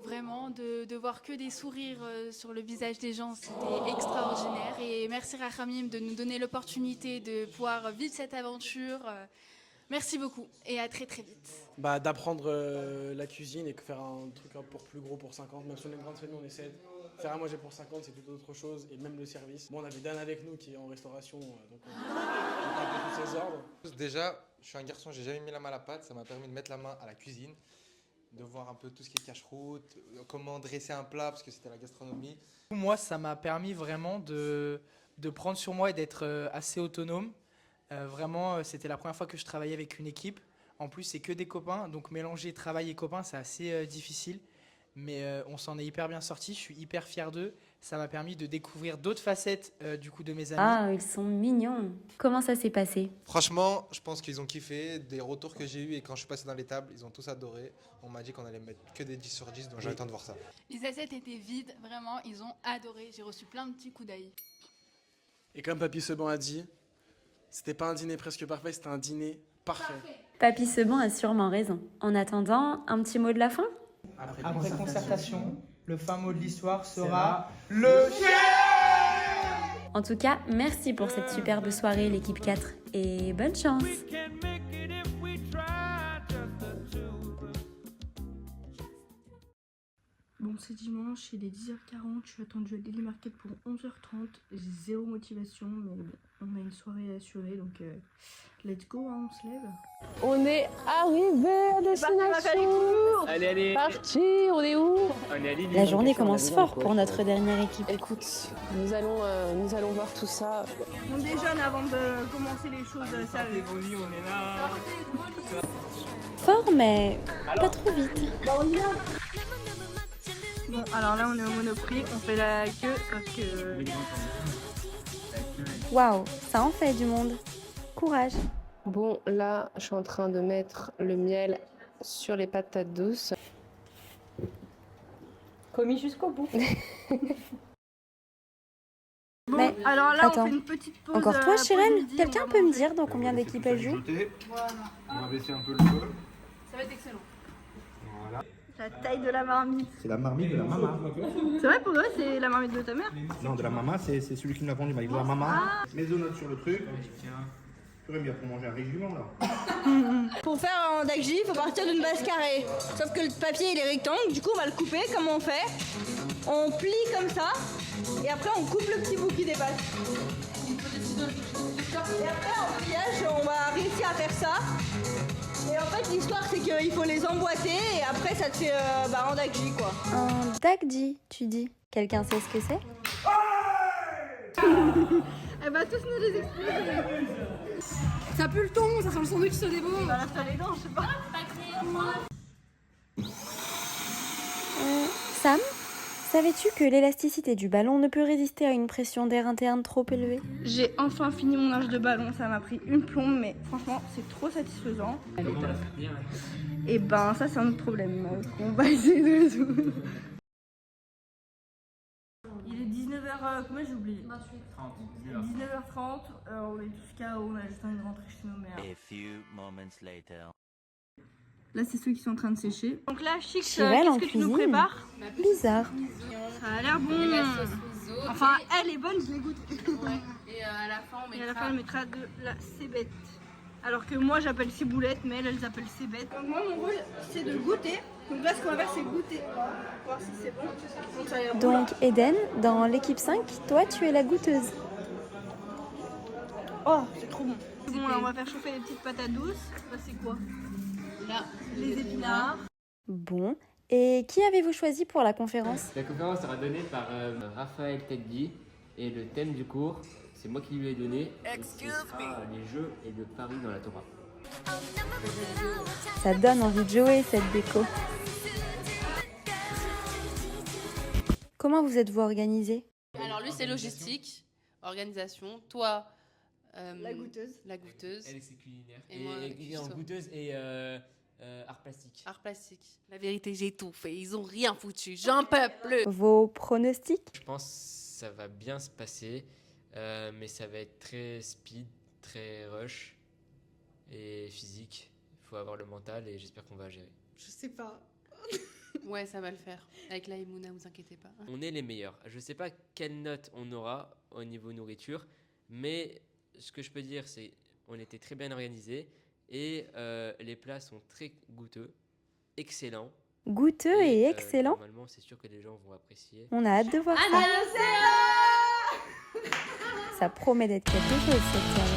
Vraiment, de voir que des sourires sur le visage des gens, c'était extraordinaire. Et merci Rachamim de nous donner l'opportunité de pouvoir vivre cette aventure. Merci beaucoup et à très très vite. D'apprendre la cuisine et faire un truc pour plus gros pour 50. Même si on est une grande famille, on essaie de faire à manger pour 50, c'est tout autre chose. Et même le service. Bon, on avait Dan avec nous qui est en restauration, donc on a tous ses ordres. Déjà, je suis un garçon, j'ai jamais mis la main à la pâte. Ça m'a permis de mettre la main à la cuisine, de voir un peu tout ce qui est cache-route, comment dresser un plat, parce que c'était la gastronomie. Moi, ça m'a permis vraiment de prendre sur moi et d'être assez autonome. Vraiment, c'était la première fois que je travaillais avec une équipe. En plus, c'est que des copains, donc mélanger travail et copains, c'est assez difficile. Mais on s'en est hyper bien sortis, je suis hyper fier d'eux. Ça m'a permis de découvrir d'autres facettes du coup de mes amis. Ah, ils sont mignons. Comment ça s'est passé? Franchement, je pense qu'ils ont kiffé. Des retours que j'ai eus et quand je suis passé dans les tables, ils ont tous adoré. On m'a dit qu'on allait mettre que des 10 sur 10, donc j'ai le temps de voir ça. Les assiettes étaient vides, vraiment, ils ont adoré. J'ai reçu plein de petits coups d'œil. Et comme Papy Seban a dit, c'était pas un dîner presque parfait, c'était un dîner parfait. Papy Seban a sûrement raison. En attendant, un petit mot de la fin? Après concertation, le fin mot de l'histoire sera le chef. En tout cas, merci pour cette superbe soirée, l'équipe 4, et bonne chance. Bon, c'est dimanche, il est 10h40, je suis attendue à Daily Market pour 11h30. J'ai zéro motivation, mais bon, on a une soirée à assurer, donc let's go, hein, on se lève. On est arrivé à destination. Allez. Parti, on est où? La journée commence fort pour notre dernière équipe. Écoute, nous allons voir tout ça. On déjeune avant de commencer les choses sérieuses. On est là. Fort, mais pas trop vite. Bon, alors là, on est au Monoprix, on fait la queue, sauf que... Waouh, ça en fait du monde. Courage. Bon, là, je suis en train de mettre le miel sur les patates douces. Commis jusqu'au bout. Bon, Mais, alors là, attends. on fait une petite pause. Encore toi, pause Chirel? midi, Quelqu'un on va peut me manger. dire dans combien d'équipes elle joue? On va baisser un peu le feu. Ça va être excellent. Voilà. La taille de la marmite. C'est la marmite de la maman. C'est vrai pour eux, c'est la marmite de ta mère? Non, de la maman, c'est celui qui me l'a vendu, il m'a dit de la maman. Ah. Maisonnote sur le truc. Tiens, tu aurais bien pour manger un régiment là. Pour faire un dakji, il faut partir d'une base carrée. Sauf que le papier il est rectangle, du coup on va le couper. Comment on fait? On plie comme ça, et après on coupe le petit bout qui dépasse. Et après en pliage, on va réussir à faire ça. Et en fait l'histoire c'est qu'il faut les emboîter, et après ça te fait un dakji quoi. Un dakji, tu dis. Quelqu'un sait ce que c'est? Elle va tous nous les expliquer. Ça pue le thon, ça sent le sandwich sur des bons. On va la faire les dents, je sais pas. Sam, savais-tu que l'élasticité du ballon ne peut résister à une pression d'air interne trop élevée? J'ai enfin fini mon âge de ballon, ça m'a pris une plombe, mais franchement c'est trop satisfaisant. Et ben ça c'est un autre problème qu'on va essayer de résoudre. Il est 19h, combien j'ai oublié? 19h30, on est tous KO, on a juste envie de rentrer chez nos mères. A few moments later. Là c'est ceux qui sont en train de sécher. Donc là Chix, Chirel en qu'est-ce que tu nous cuisine. prépares? Bizarre. Ça a l'air bon. Enfin elle est bonne, je l'ai goûtée. Et à la fin, on mettra de la cébette. Alors que moi j'appelle ciboulette, mais elles appellent cébette. Donc moi mon rôle c'est de goûter. Donc là ce qu'on va faire c'est goûter. Voir si c'est bon. Donc, ça a l'air bon, là. Donc Eden, dans l'équipe 5, toi tu es la goûteuse. Oh c'est trop bon. Bon là on va faire chauffer les petites patates douces. Ça c'est quoi? Là, les épinards. Bon. Et qui avez-vous choisi pour la conférence? La conférence sera donnée par Raphaël Teddy et le thème du cours, c'est moi qui lui ai donné. Ce sera les jeux et le pari dans la Torah. Ça donne envie de jouer cette déco. Comment vous êtes-vous organisés? alors lui c'est logistique, organisation, toi La goûteuse. La goûteuse. Elle c'est culinaire. Et moi, en cuistot. goûteuse et Art plastique. Art plastique. La vérité, j'ai tout fait. Ils ont rien foutu. J'en peux plus. Vos pronostics? Je pense que ça va bien se passer, mais ça va être très speed, très rush et physique. Il faut avoir le mental et j'espère qu'on va gérer. Je sais pas. Ouais, ça va le faire. Avec la Emouna, vous inquiétez pas. On est les meilleurs. Je sais pas quelle note on aura au niveau nourriture, mais ce que je peux dire, c'est qu'on était très bien organisés et les plats sont très goûteux, excellents. Goûteux et excellent. Normalement, c'est sûr que les gens vont apprécier. On a hâte de voir ça. Ça promet d'être quelque chose, cette soirée.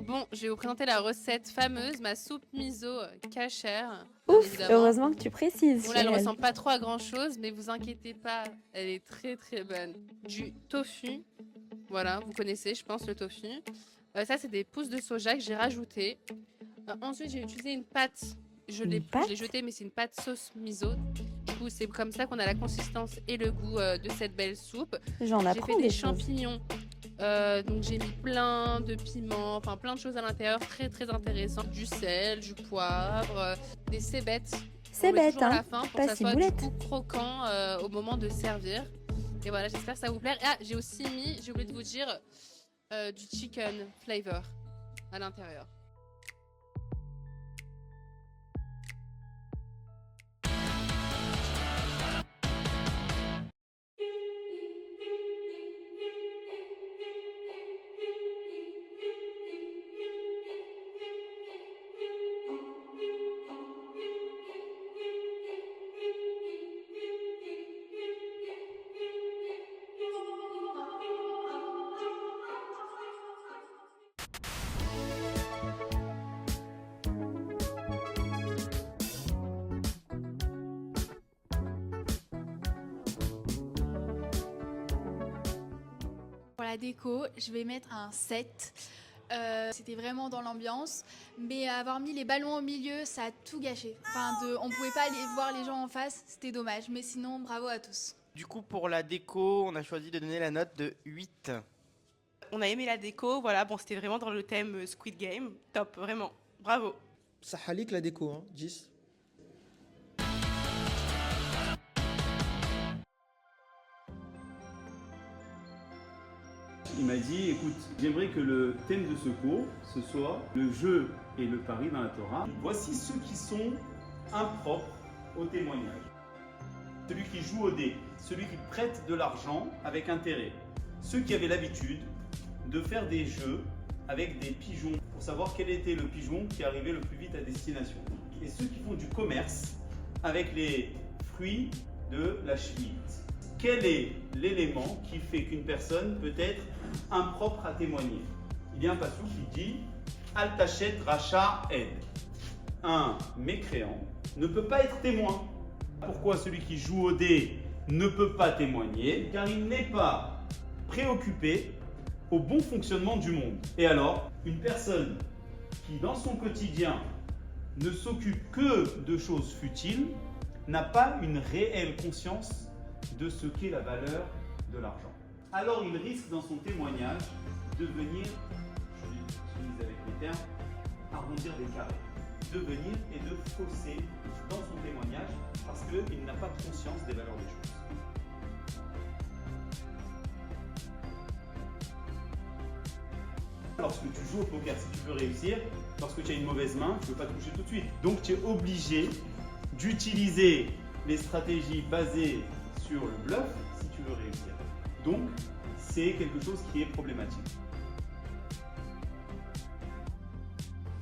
Bon, je vais vous présenter la recette fameuse, ma soupe miso cachère. Ouf, heureusement que tu précises. Bon, là, elle ne Cyril. ressemble pas trop à grand chose, mais vous inquiétez pas, elle est très très bonne. Du tofu, voilà, vous connaissez, je pense, le tofu. Ça, c'est des pousses de soja que j'ai rajoutées. Ensuite, j'ai utilisé une pâte. Je l'ai jetée, mais c'est une pâte sauce miso. Du coup, c'est comme ça qu'on a la consistance et le goût de cette belle soupe. J'en apprends J'ai fait des choses. champignons. Donc j'ai mis plein de piments, enfin plein de choses à l'intérieur, très très intéressant. Du sel, du poivre, des cébettes. C'est bête, à la hein, fin pour pas que ça soit ciboulette. du coup croquant au moment de servir. Et voilà, j'espère que ça vous plaire. Ah, j'ai aussi mis, j'ai oublié de vous dire, du chicken flavor à l'intérieur. Pour la déco, je vais mettre un 7. C'était vraiment dans l'ambiance, mais avoir mis les ballons au milieu, ça a tout gâché. On pouvait pas aller voir les gens en face, c'était dommage, mais sinon, bravo à tous. Du coup, pour la déco, on a choisi de donner la note de 8. On a aimé la déco, voilà, bon, c'était vraiment dans le thème Squid Game. Top, vraiment, bravo. Ça halik la déco, hein, 10. Il m'a dit, écoute, j'aimerais que le thème de ce cours, ce soit le jeu et le pari dans la Torah. Voici ceux qui sont impropres au témoignage. Celui qui joue au dé, celui qui prête de l'argent avec intérêt. Ceux qui avaient l'habitude de faire des jeux avec des pigeons pour savoir quel était le pigeon qui arrivait le plus vite à destination. Et ceux qui font du commerce avec les fruits de la Shemitah. Quel est l'élément qui fait qu'une personne peut être impropre à témoigner? Il y a un passage qui dit Al tachet racha ed. Un mécréant ne peut pas être témoin. Pourquoi celui qui joue au dé ne peut pas témoigner? Car il n'est pas préoccupé au bon fonctionnement du monde. Et alors, une personne qui dans son quotidien ne s'occupe que de choses futiles n'a pas une réelle conscience de ce qu'est la valeur de l'argent. Alors il risque dans son témoignage de venir, je l'utilise avec mes termes, arrondir des carrés, de venir et de fausser dans son témoignage parce qu'il n'a pas conscience des valeurs des choses. Lorsque tu joues au poker, si tu veux réussir, lorsque tu as une mauvaise main, tu ne peux pas toucher tout de suite. Donc tu es obligé d'utiliser les stratégies basées sur le bluff si tu veux réussir. Donc, c'est quelque chose qui est problématique.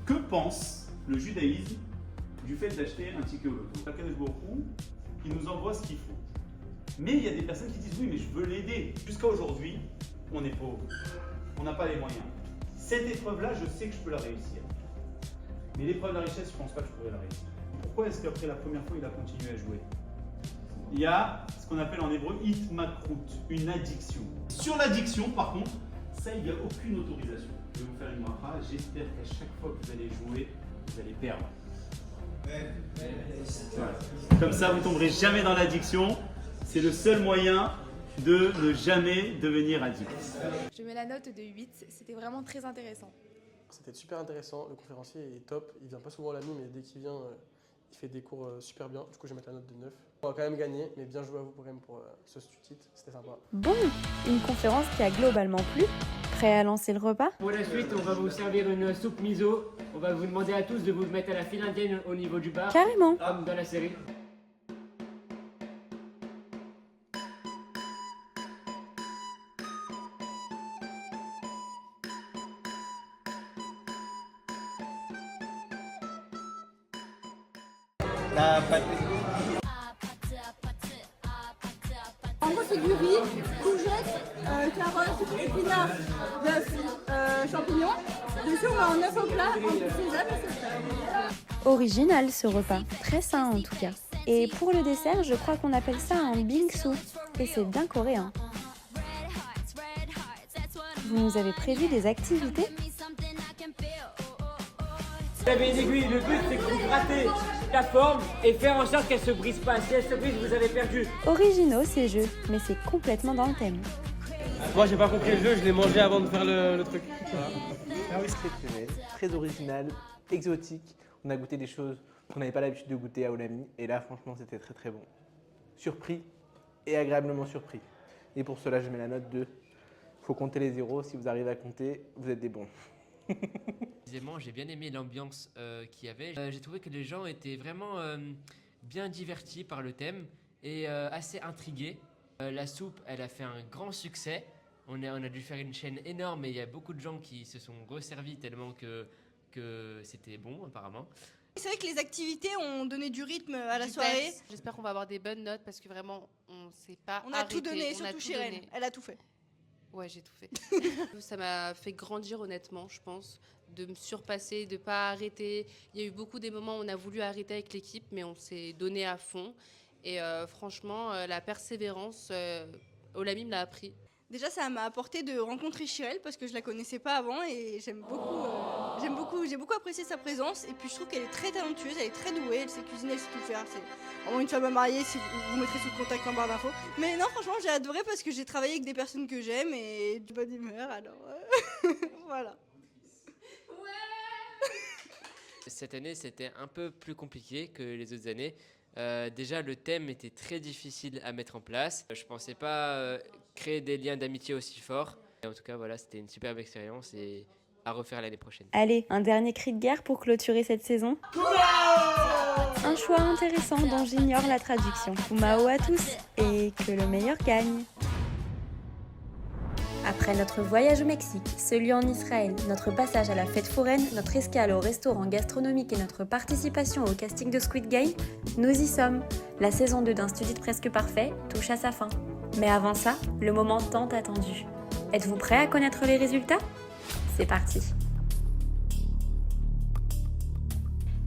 Que pense le judaïsme du fait d'acheter un ticket au loto? Akadosh Baruch Hu, il nous envoie ce qu'il faut. Mais il y a des personnes qui disent oui, mais je veux l'aider. Jusqu'à aujourd'hui, on est pauvre. On n'a pas les moyens. Cette épreuve-là, je sais que je peux la réussir. Mais l'épreuve de la richesse, je ne pense pas que je pourrais la réussir. Pourquoi est-ce qu'après la première fois, il a continué à jouer? Il y a ce qu'on appelle en hébreu hitmakrut, une addiction. Sur l'addiction, par contre, ça, il n'y a aucune autorisation. Je vais vous faire une bracha, j'espère qu'à chaque fois que vous allez jouer, vous allez perdre. Voilà. Comme ça, vous ne tomberez jamais dans l'addiction. C'est le seul moyen de ne jamais devenir addict. Je mets la note de 8, c'était vraiment très intéressant. C'était super intéressant, le conférencier est top, il vient pas souvent à l'AMI mais dès qu'il vient, il fait des cours super bien. Du coup je vais mettre la note de 9. On va quand même gagner, mais bien joué à vous quand même pour ce titre, c'était sympa. Bon, une conférence qui a globalement plu. Prêt à lancer le repas? Pour la suite, on va vous servir une soupe miso. On va vous demander à tous de vous mettre à la file indienne au niveau du bar. Carrément. Comme dans la série. La pâte. En gros, c'est du riz, courgettes, carottes, épinards, bœuf, champignons. Dessus, on met en œuf au plat, en sésame et c'est Original ce repas, très sain en tout cas. Et pour le dessert, je crois qu'on appelle ça un bingsu, et c'est bien coréen. Vous nous avez prévu des activités? Vous avez une aiguille, le but c'est que vous grattez la forme et faire en sorte qu'elle se brise pas. Si elle se brise, vous avez perdu. Originaux ces jeux, mais c'est complètement dans le thème. Moi j'ai pas compris le jeu, je l'ai mangé avant de faire le truc. Voilà. Exceptionnel, très original, exotique. On a goûté des choses qu'on n'avait pas l'habitude de goûter à Olami. Et là franchement c'était très très bon. Surpris et agréablement surpris. Et pour cela je mets la note de... Faut compter les zéros, si vous arrivez à compter, vous êtes des bons. J'ai bien aimé l'ambiance qu'il y avait. J'ai trouvé que les gens étaient vraiment bien divertis par le thème et assez intrigués. La soupe, elle a fait un grand succès. On a dû faire une chaîne énorme et il y a beaucoup de gens qui se sont resservis tellement que c'était bon apparemment. C'est vrai que les activités ont donné du rythme à la soirée. J'espère qu'on va avoir des bonnes notes parce que vraiment, on ne s'est pas On a tout donné, surtout Chirène. Elle a tout fait. Ouais, j'ai tout fait. Ça m'a fait grandir honnêtement, je pense, de me surpasser, de ne pas arrêter. Il y a eu beaucoup des moments où on a voulu arrêter avec l'équipe, mais on s'est donné à fond. Et franchement, la persévérance, Olami me l'a appris. Déjà, ça m'a apporté de rencontrer Chirel parce que je la connaissais pas avant et j'ai beaucoup apprécié sa présence. Et puis je trouve qu'elle est très talentueuse, elle est très douée, elle sait cuisiner, elle sait tout faire. C'est vraiment une femme à marier, si vous mettrez sous contact en barre d'infos. Mais non, franchement, j'ai adoré parce que j'ai travaillé avec des personnes que j'aime et de bonne humeur, alors voilà. Cette année, c'était un peu plus compliqué que les autres années. Déjà, le thème était très difficile à mettre en place. Je pensais pas créer des liens d'amitié aussi forts. Et en tout cas, voilà, c'était une superbe expérience et à refaire l'année prochaine. Allez, un dernier cri de guerre pour clôturer cette saison. Un choix intéressant dont j'ignore la traduction. Fumao à tous et que le meilleur gagne. Après notre voyage au Mexique, celui en Israël, notre passage à la fête foraine, notre escale au restaurant gastronomique et notre participation au casting de Squid Game, nous y sommes. La saison 2 d'un Studit presque parfait touche à sa fin. Mais avant ça, le moment tant attendu. Êtes-vous prêts à connaître les résultats ? C'est parti.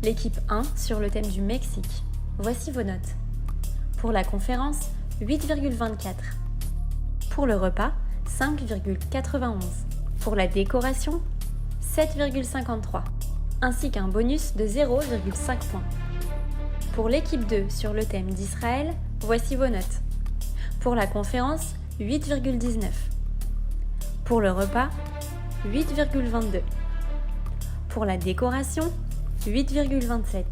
L'équipe 1 sur le thème du Mexique. Voici vos notes. Pour la conférence, 8,24. Pour le repas, 5,91. Pour la décoration, 7,53. Ainsi qu'un bonus de 0,5 points. Pour l'équipe 2 sur le thème d'Israël, voici vos notes. Pour la conférence, 8,19. Pour le repas, 8,22. Pour la décoration, 8,27.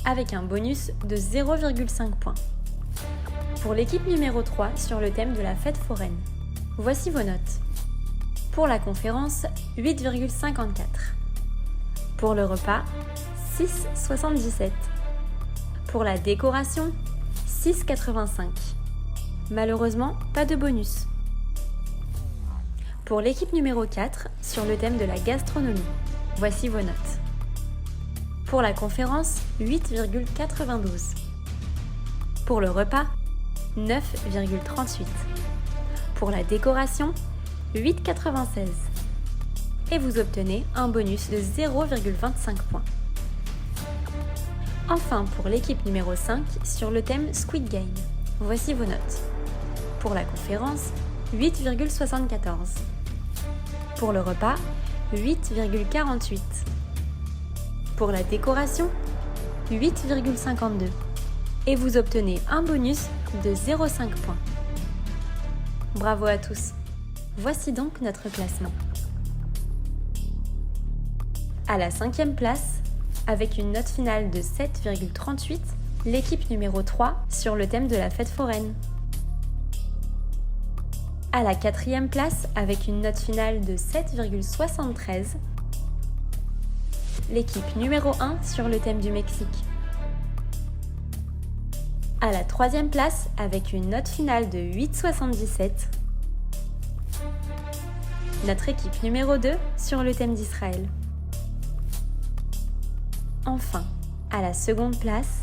Avec un bonus de 0,5 points. Pour l'équipe numéro 3 sur le thème de la fête foraine, voici vos notes. Pour la conférence, 8,54. Pour le repas, 6,77. Pour la décoration, 6,85. Malheureusement, pas de bonus. Pour l'équipe numéro 4, sur le thème de la gastronomie, voici vos notes. Pour la conférence, 8,92. Pour le repas, 9,38. Pour la décoration, 8,96. Et vous obtenez un bonus de 0,25 points. Enfin, pour l'équipe numéro 5, sur le thème Squid Game, voici vos notes. Pour la conférence, 8,74. Pour le repas, 8,48. Pour la décoration, 8,52. Et vous obtenez un bonus de 0,5 points. Bravo à tous. Voici donc notre classement. À la 5e place, avec une note finale de 7,38, l'équipe numéro 3 sur le thème de la fête foraine. À la 4e place, avec une note finale de 7,73, l'équipe numéro 1 sur le thème du Mexique. À la 3e place, avec une note finale de 8,77, notre équipe numéro 2 sur le thème d'Israël. Enfin, à la 2e place,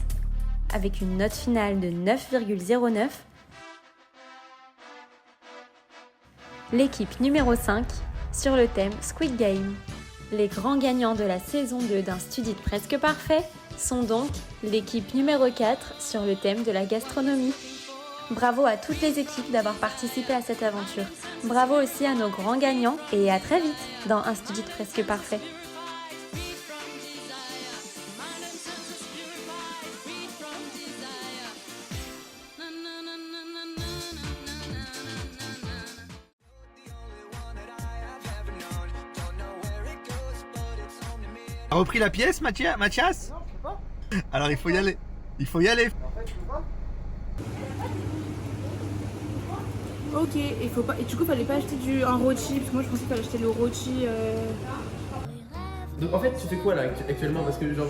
avec une note finale de 9,09, l'équipe numéro 5 sur le thème Squid Game. Les grands gagnants de la saison 2 d'un Studit presque parfait sont donc l'équipe numéro 4 sur le thème de la gastronomie. Bravo à toutes les équipes d'avoir participé à cette aventure. Bravo aussi à nos grands gagnants et à très vite dans un Studit presque parfait. A repris la pièce, Mathias? Non, je peux pas. Alors il faut y aller. Il faut y aller. En fait, je peux pas. Ok, et faut pas. Et du coup, fallait pas acheter un rôti, parce que moi je pensais qu'il fallait acheter le rôti. Donc en fait, tu fais quoi là actuellement? Parce que genre.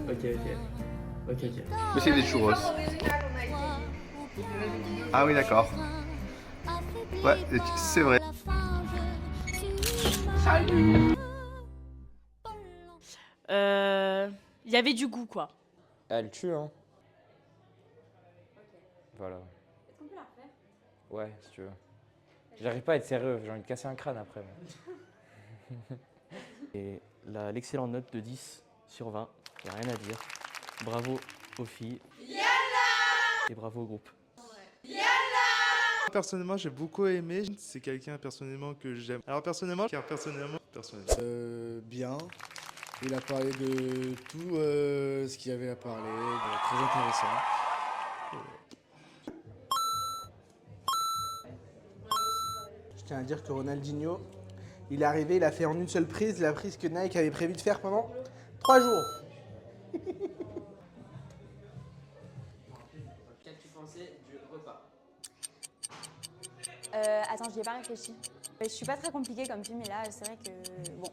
Ok. Mais c'est des churros. Ah oui, d'accord. Ouais, c'est vrai. Salut. Il y avait du goût, quoi. Elle tue, hein. Voilà. Est-ce qu'on peut la refaire? Ouais, si tu veux. J'arrive pas à être sérieux, j'ai envie de casser un crâne après. Et l'excellente note de 10 sur 20, il n'y a rien à dire. Bravo aux filles. Yalla! Et bravo au groupe. Yalla! Personnellement, j'ai beaucoup aimé. C'est quelqu'un personnellement que j'aime. Alors personnellement. Bien. Il a parlé de tout ce qu'il y avait à parler, très intéressant. Je tiens à dire que Ronaldinho, il est arrivé, il a fait en une seule prise la prise que Nike avait prévu de faire pendant 3 jours. Qu'as-tu pensé du repas? Attends, j'y ai pas réfléchi. Je suis pas très compliquée comme film, mais là, c'est vrai que... Bon,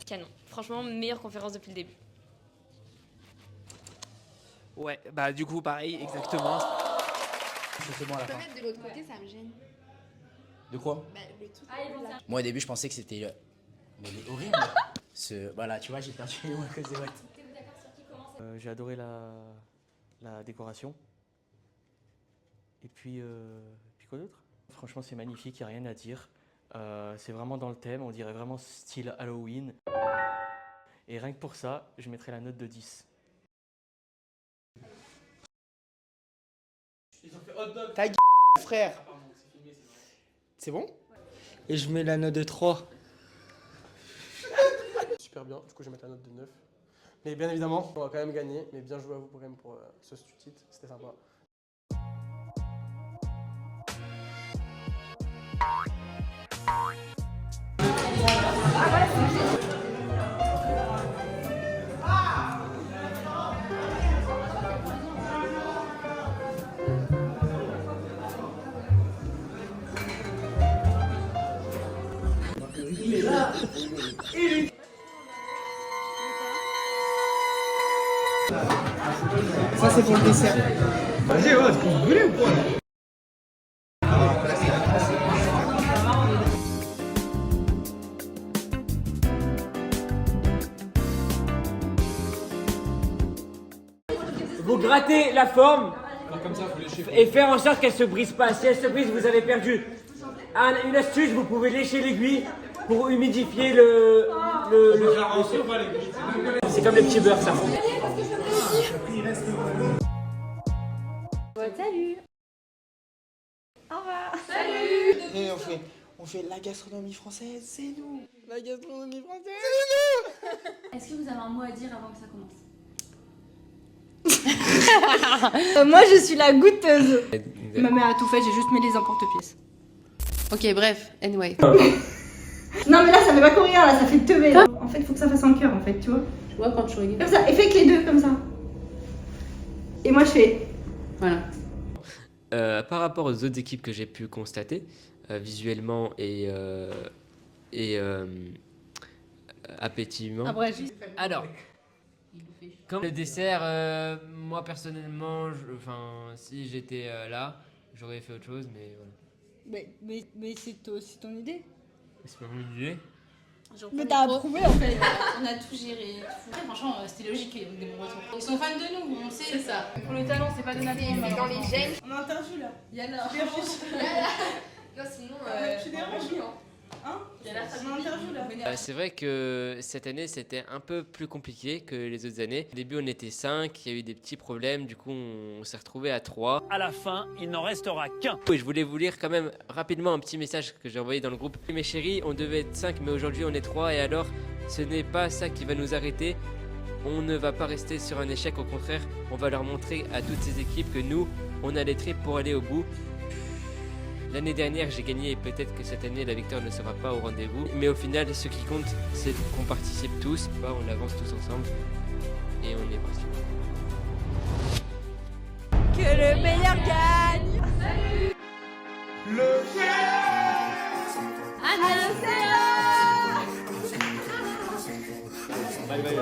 Canon. Franchement, meilleure conférence depuis le début. Ouais, bah du coup, pareil, exactement. C'est bon à la fin. Mettre de l'autre côté, ça me gêne. De quoi? Bah, le truc. Moi au début je pensais que c'était... Mais il est horrible. Voilà, tu vois, j'ai perdu les mots à cause des watts. J'ai adoré la décoration. Et puis quoi d'autre? Franchement, c'est magnifique, il n'y a rien à dire. C'est vraiment dans le thème, on dirait vraiment style Halloween. Et rien que pour ça, je mettrais la note de 10. Ils ont fait hot dog. Ta gueule, frère. C'est bon? Et je mets la note de 3. Super bien, du coup je vais mettre la note de 9. Mais bien évidemment, on va quand même gagner. Mais bien joué à vous quand même pour ce Studit, c'était sympa. Il est là. Ça c'est pour le dessert. Vas-y, ouais, est-ce que vous voulez ou quoi? Vous grattez la forme et faire en sorte qu'elle se brise pas. Si elle se brise, vous avez perdu. Une astuce, vous pouvez lécher l'aiguille pour humidifier le c'est comme les petits beurres, ça. Salut. Au revoir. Salut. Et on fait la gastronomie française, c'est nous. La gastronomie française, c'est nous. Est-ce que vous avez un mot à dire avant que ça commence? Moi, je suis la goûteuse. Ma mère a tout fait, j'ai juste mis les emporte-pièces. Ok, bref, anyway. Non, mais là, ça fait pas courir là, ça fait teubé. Là. En fait, faut que ça fasse un cœur en fait, tu vois. Tu vois quand tu regardes. Comme ça, et fais avec les deux comme ça. Et moi je fais. Voilà. Par rapport aux autres équipes que j'ai pu constater, visuellement et appétivement. Alors, comme le dessert, moi personnellement, si j'étais là, j'aurais fait autre chose, mais voilà. Mais c'est aussi ton idée. C'est pas mon idée. Mais t'as approuvé en fait. On a tout géré. Franchement, c'était logique des bons retours. Ils sont fans de nous, on sait. C'est ça. Pour le talent, c'est pas de notre C'est dans les gènes. On a interview là. Yana. Tu déranges. Non, sinon. Tu déranges. Hein? On a interview là. C'est vrai que cette année c'était un peu plus compliqué que les autres années. Au début on était 5, il y a eu des petits problèmes, du coup on s'est retrouvé à 3. À la fin, il n'en restera qu'un. Oui, je voulais vous lire quand même rapidement un petit message que j'ai envoyé dans le groupe. Mes chéris, on devait être 5 mais aujourd'hui on est 3 et alors ce n'est pas ça qui va nous arrêter. On ne va pas rester sur un échec, au contraire, on va leur montrer à toutes ces équipes que nous, on a les tripes pour aller au bout. L'année dernière, j'ai gagné et peut-être que cette année, la victoire ne sera pas au rendez-vous. Mais au final, ce qui compte, c'est qu'on participe tous. On avance tous ensemble et on est parti. Que le meilleur gagne. Salut. Le Annoncez-le. Bye bye.